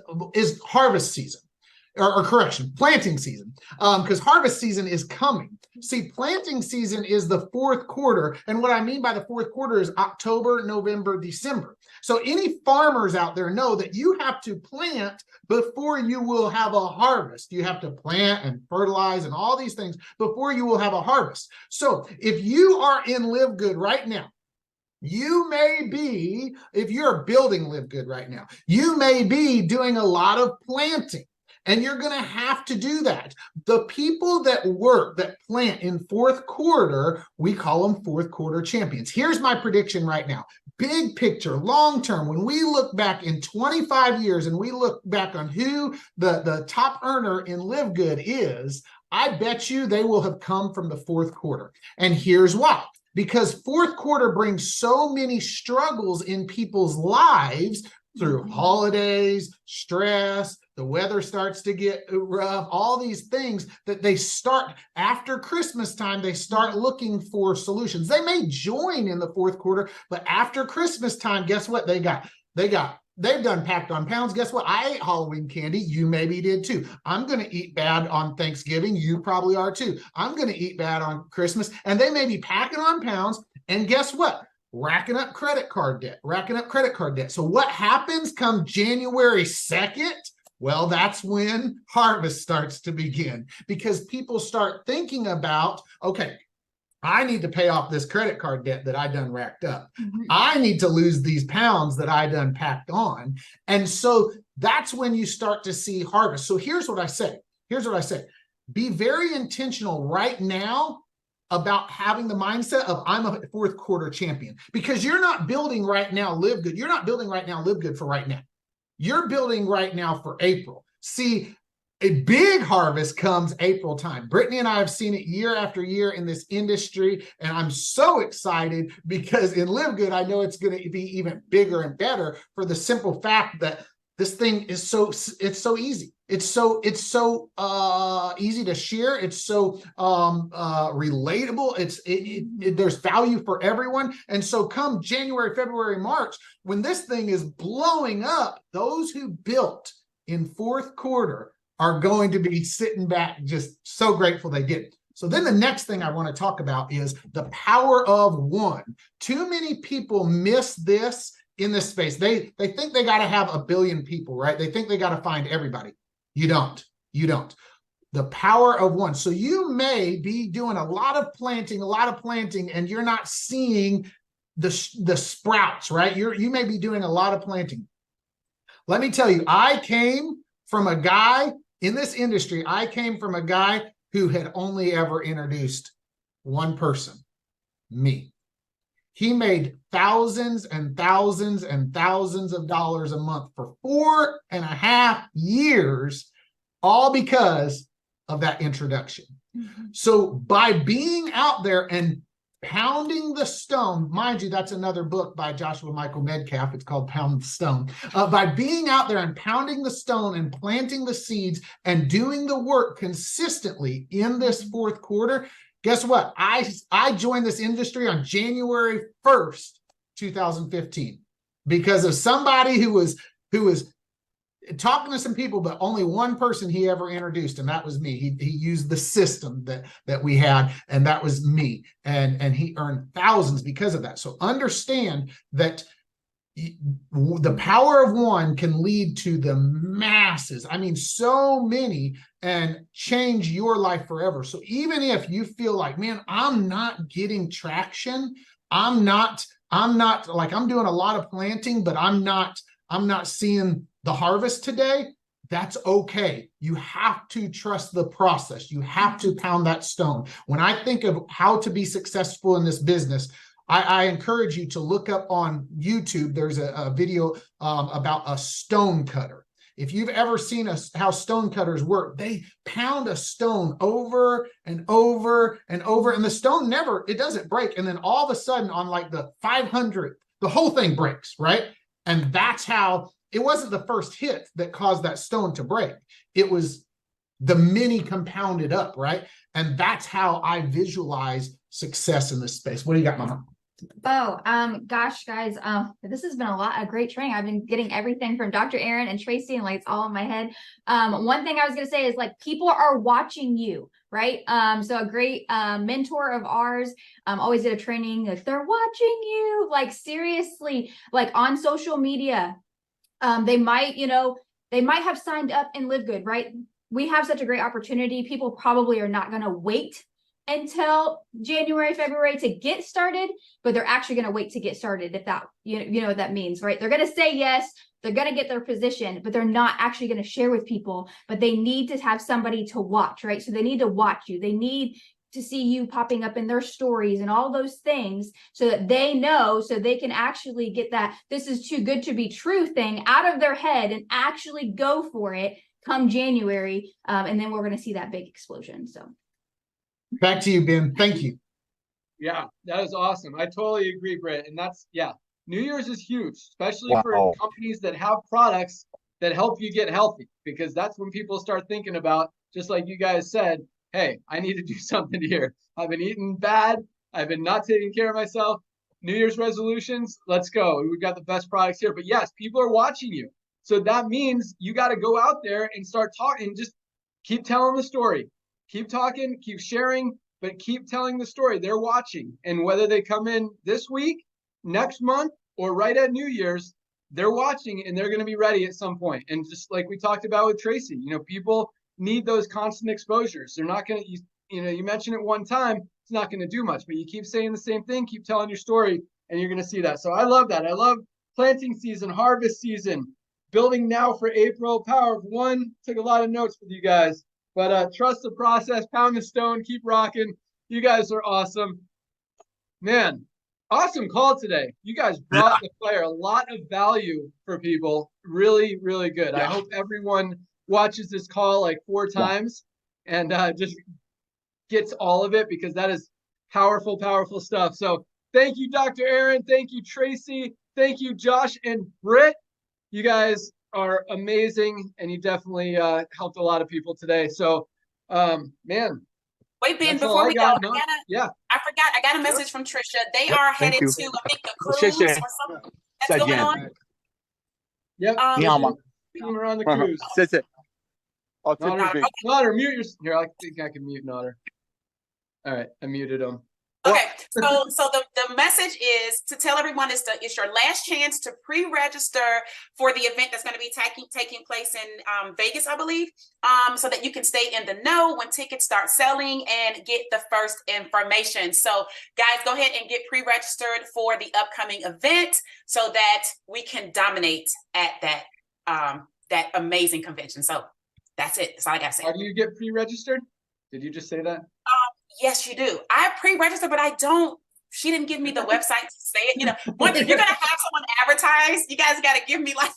harvest season. Or correction, planting season, because harvest season is coming. See, planting season is the fourth quarter. And what I mean by the fourth quarter is October, November, December. So any farmers out there know that you have to plant before you will have a harvest. You have to plant and fertilize and all these things before you will have a harvest. So if you are in LiveGood right now, you may be, if you're building LiveGood right now, you may be doing a lot of planting. And you're going to have to do that. The people that plant in fourth quarter, we call them fourth quarter champions. Here's my prediction right now. Big picture, long term, when we look back in 25 years and we look back on who the top earner in LiveGood is, I bet you they will have come from the fourth quarter. And here's why. Because fourth quarter brings so many struggles in people's lives through holidays, stress, the weather starts to get rough, all these things that they start after Christmas time, they start looking for solutions. They may join in the fourth quarter, but after Christmas time, guess what they've done packed on pounds. Guess what? I ate Halloween candy. You maybe did too. I'm going to eat bad on Thanksgiving. You probably are too. I'm going to eat bad on Christmas. And they may be packing on pounds. And guess what? Racking up credit card debt. So what happens come January 2nd? Well, that's when harvest starts to begin because people start thinking about, okay, I need to pay off this credit card debt that I done racked up. I need to lose these pounds that I done packed on. And so that's when you start to see harvest. So here's what I say. Be very intentional right now about having the mindset of I'm a fourth quarter champion because you're not building right now LiveGood. You're not building right now LiveGood for right now. You're building right now for April. See, a big harvest comes April time. Brittany and I have seen it year after year in this industry, and I'm so excited because in LiveGood, I know it's going to be even bigger and better for the simple fact that this thing is it's so easy. It's so easy to share. It's so relatable. There's value for everyone. And so come January, February, March, when this thing is blowing up, those who built in fourth quarter are going to be sitting back just so grateful they did it. So then the next thing I want to talk about is the power of one. Too many people miss this in this space. They think they got to have 1 billion people, right? They think they got to find everybody. You don't. The power of one. So you may be doing a lot of planting, and you're not seeing the sprouts, right? You may be doing a lot of planting. Let me tell you, I came from a guy in this industry. I came from a guy who had only ever introduced one person, me. He made thousands and thousands and thousands of dollars a month for 4.5 years, all because of that introduction. So by being out there and pounding the stone, mind you, that's another book by Joshua Michael Medcalf. It's called Pound the Stone. By being out there and pounding the stone and planting the seeds and doing the work consistently in this fourth quarter, guess what? I joined this industry on January 1st, 2015, because of somebody who was talking to some people, but only one person he ever introduced, and that was me. He used the system that we had, and that was me. And he earned thousands because of that. So understand that the power of one can lead to the masses. I mean, so many, and change your life forever. So even if you feel like, man, I'm not getting traction, I'm not like, I'm doing a lot of planting, but I'm not seeing the harvest today. That's okay. You have to trust the process. You have to pound that stone. When I think of how to be successful in this business, I encourage you to look up on YouTube. There's a video about a stone cutter. If you've ever seen how stone cutters work, they pound a stone over and over and over, and the stone it doesn't break. And then all of a sudden, on like the 500th, the whole thing breaks, right? And that's how, it wasn't the first hit that caused that stone to break. It was the many compounded up, right? And that's how I visualize success in this space. What do you got, Mama? Oh, gosh, guys, this has been a great training. I've been getting everything from Dr. Aaron and Tracy, and like it's all in my head. One thing I was gonna say is, like, people are watching you, right? So a great mentor of ours always did a training, like, they're watching you, like, seriously, like on social media. They might have signed up in LiveGood, right? We have such a great opportunity. People probably are not gonna wait until January, February to get started, but they're actually going to wait to get started. If that, you know what that means, right? They're going to say yes, they're going to get their position, but they're not actually going to share with people, but they need to have somebody to watch, right? So they need to watch you. They need to see you popping up in their stories and all those things, so that they know, so they can actually get that this is too good to be true thing out of their head and actually go for it come January. And then we're going to see that big explosion. So back to you, Ben. Thank you. Yeah, that is awesome. I totally agree, Britt. And that's, yeah, New Year's is huge, especially for companies that have products that help you get healthy, because that's when people start thinking about, just like you guys said, hey, I need to do something here. I've been eating bad. I've been not taking care of myself. New Year's resolutions, let's go. We've got the best products here. But yes, people are watching you. So that means you got to go out there and start talking, just keep telling the story. Keep talking, keep sharing, but keep telling the story. They're watching. And whether they come in this week, next month, or right at New Year's, they're watching, and they're going to be ready at some point. And just like we talked about with Tracy, people need those constant exposures. They're not going to, you mention it one time, it's not going to do much, but you keep saying the same thing, keep telling your story, and you're going to see that. So I love that. I love planting season, harvest season, building now for April, power of one. Took a lot of notes with you guys. But trust the process, pound the stone, keep rocking. You guys are awesome. Man, awesome call today. You guys brought the fire, a lot of value for people. Really, really good. I hope everyone watches this call like 4 times and just gets all of it, because that is powerful, powerful stuff. So thank you, Dr. Aaron. Thank you, Tracy. Thank you, Josh and Britt. You guys are amazing, and you definitely helped a lot of people today. So, man. Wait, Ben, before we go, I forgot. I got a message from Trisha. They are headed to, I think, the cruise or something that's going on. Yep. Around the cruise. Notter, mute your. Here, I think I can mute Notter. All right, I muted him. Okay, so the message is to tell everyone it's your last chance to pre-register for the event that's going to be taking place in Vegas, I believe, so that you can stay in the know when tickets start selling and get the first information. So guys, go ahead and get pre-registered for the upcoming event so that we can dominate at that amazing convention. So that's it. That's all I got to say. How do you get pre-registered? Did you just say that? Yes, you do. I pre-registered, but I don't. She didn't give me the website to say it. If you're gonna have someone advertise, you guys got to give me like.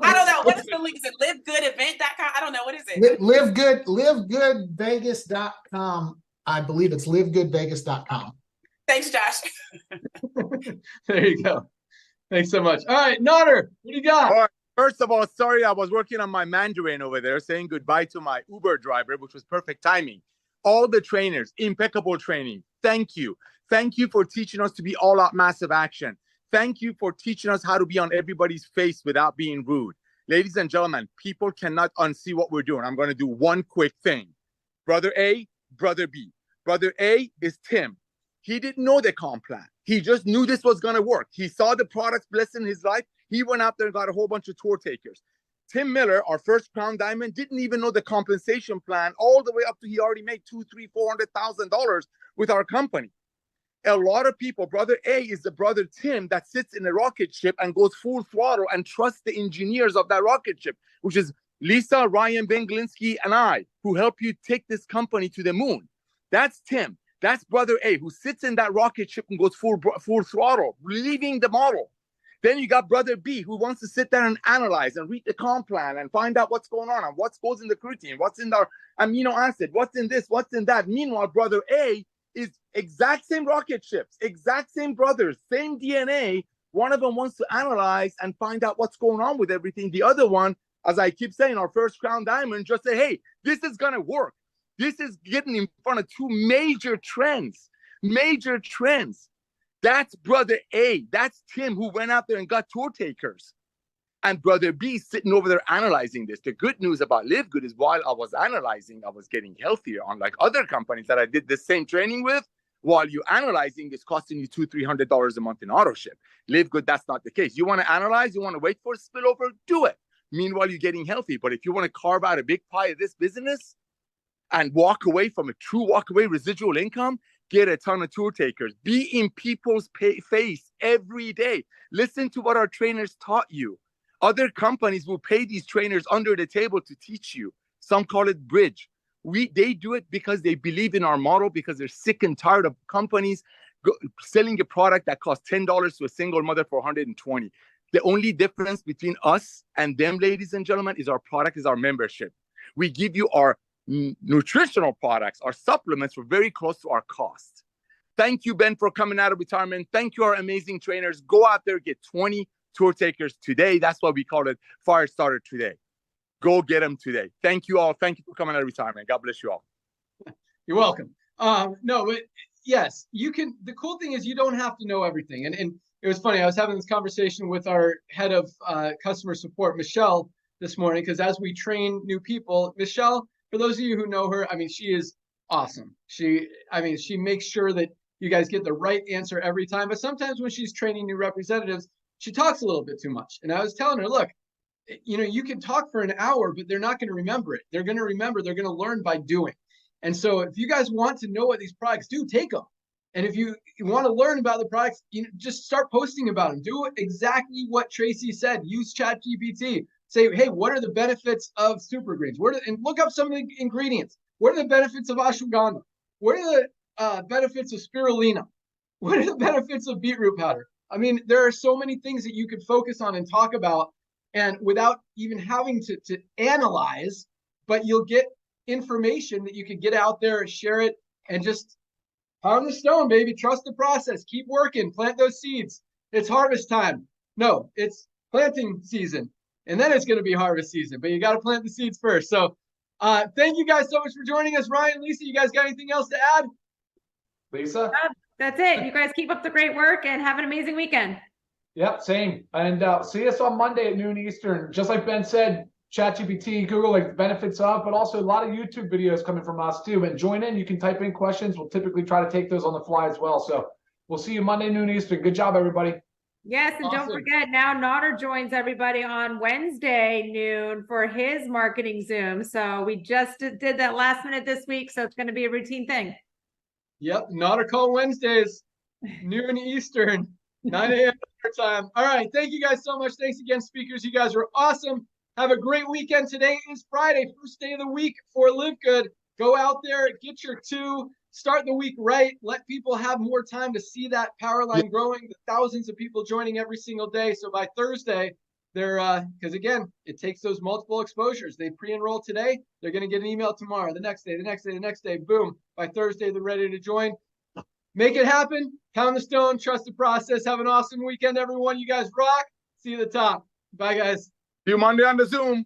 I don't know. What is the link? Is it LiveGoodEvent.com? I don't know. What is it? LiveGoodVegas.com. I believe it's LiveGoodVegas.com. Thanks, Josh. There you go. Thanks so much. All right, Notter, what do you got? All right. First of all, sorry, I was working on my Mandarin over there, saying goodbye to my Uber driver, which was perfect timing. All the trainers, impeccable training. Thank you. Thank you for teaching us to be all out massive action. Thank you for teaching us how to be on everybody's face without being rude. Ladies and gentlemen, people cannot unsee what we're doing. I'm going to do one quick thing. Brother A, Brother B. Brother A is Tim. He didn't know the comp plan. He just knew this was going to work. He saw the products blessing his life. He went out there and got a whole bunch of tour takers. Tim Miller, our first Crown Diamond, didn't even know the compensation plan all the way up to he already made $200,000, $300,000 with our company. A lot of people, brother A is the brother Tim that sits in a rocket ship and goes full throttle and trusts the engineers of that rocket ship, which is Lisa, Ryan, Ben Glinsky, and I, who help you take this company to the moon. That's Tim. That's brother A, who sits in that rocket ship and goes full throttle, leaving the model. Then you got brother B, who wants to sit there and analyze and read the comp plan and find out what's going on and what goes in the creatine, what's in our amino acid, what's in this, what's in that. Meanwhile, brother A is exact same rocket ships, exact same brothers, same DNA. One of them wants to analyze and find out what's going on with everything. The other one, as I keep saying, our first Crown Diamond, just say, hey, this is going to work. This is getting in front of two major trends. That's brother A. That's Tim, who went out there and got tour takers. And brother B sitting over there analyzing this. The good news about LiveGood is while I was analyzing, I was getting healthier, unlike other companies that I did the same training with. While you analyzing, it's costing you $200-$300 a month in auto ship. LiveGood, that's not the case. You want to analyze, you want to wait for a spillover, do it. Meanwhile, you're getting healthy. But if you want to carve out a big pie of this business and walk away from a true walk-away residual income, get a ton of tour takers. Be in people's face every day. Listen to what our trainers taught you. Other companies will pay these trainers under the table to teach you. Some call it bridge. They do it because they believe in our model, because they're sick and tired of companies selling a product that costs $10 to a single mother for $120. The only difference between us and them, ladies and gentlemen, is our product is our membership. We give you our nutritional products, our supplements for very close to our cost. Thank you, Ben, for coming out of retirement. Thank you, our amazing trainers. Go out there, get 20 tour takers today. That's why we call it Fire Starter today. Go get them today. Thank you all. Thank you for coming out of retirement. God bless you all. You're welcome. No, but yes, you can. The cool thing is you don't have to know everything. And it was funny. I was having this conversation with our head of customer support, Michelle, this morning, because as we train new people, Michelle, for those of you who know her, I mean, she is awesome. She makes sure that you guys get the right answer every time. But sometimes when she's training new representatives, she talks a little bit too much. And I was telling her, look, you can talk for an hour, but they're not going to remember it. They're going to remember, they're going to learn by doing. And so if you guys want to know what these products do, take them. And if you want to learn about the products, just start posting about them. Do exactly what Tracy said. Use ChatGPT. Say, hey, what are the benefits of super greens? And look up some of the ingredients. What are the benefits of ashwagandha? What are the benefits of spirulina? What are the benefits of beetroot powder? I mean, there are so many things that you could focus on and talk about, and without even having to analyze, but you'll get information that you could get out there and share it, and just pound the stone, baby. Trust the process. Keep working. Plant those seeds. It's harvest time. No, it's planting season. And then it's going to be harvest season, but you got to plant the seeds first. So thank you guys so much for joining us. Ryan, Lisa, you guys got anything else to add? Lisa? That's it. You guys keep up the great work and have an amazing weekend. Yep, same. And see us on Monday at noon Eastern. Just like Ben said, ChatGPT, Google, like the benefits of, but also a lot of YouTube videos coming from us too. And join in. You can type in questions. We'll typically try to take those on the fly as well. So we'll see you Monday, noon Eastern. Good job, everybody. Yes, and Awesome. Don't forget, now Nodder joins everybody on Wednesday noon for his marketing Zoom. So we just did that last minute this week, so it's going to be a routine thing. Yep, not a call Wednesdays, noon Eastern, 9 a.m. time. All right, thank you guys so much. Thanks again, speakers. You guys were awesome. Have a great weekend. Today is Friday, first day of the week for LiveGood. Go out there, get your 2. Start the week right. Let people have more time to see that power line growing. The thousands of people joining every single day. So by Thursday, they're because again, it takes those multiple exposures. They pre-enroll today. They're going to get an email tomorrow, the next day, the next day, the next day. Boom. By Thursday, they're ready to join. Make it happen. Pound the stone. Trust the process. Have an awesome weekend, everyone. You guys rock. See you at the top. Bye, guys. See you Monday on the Zoom.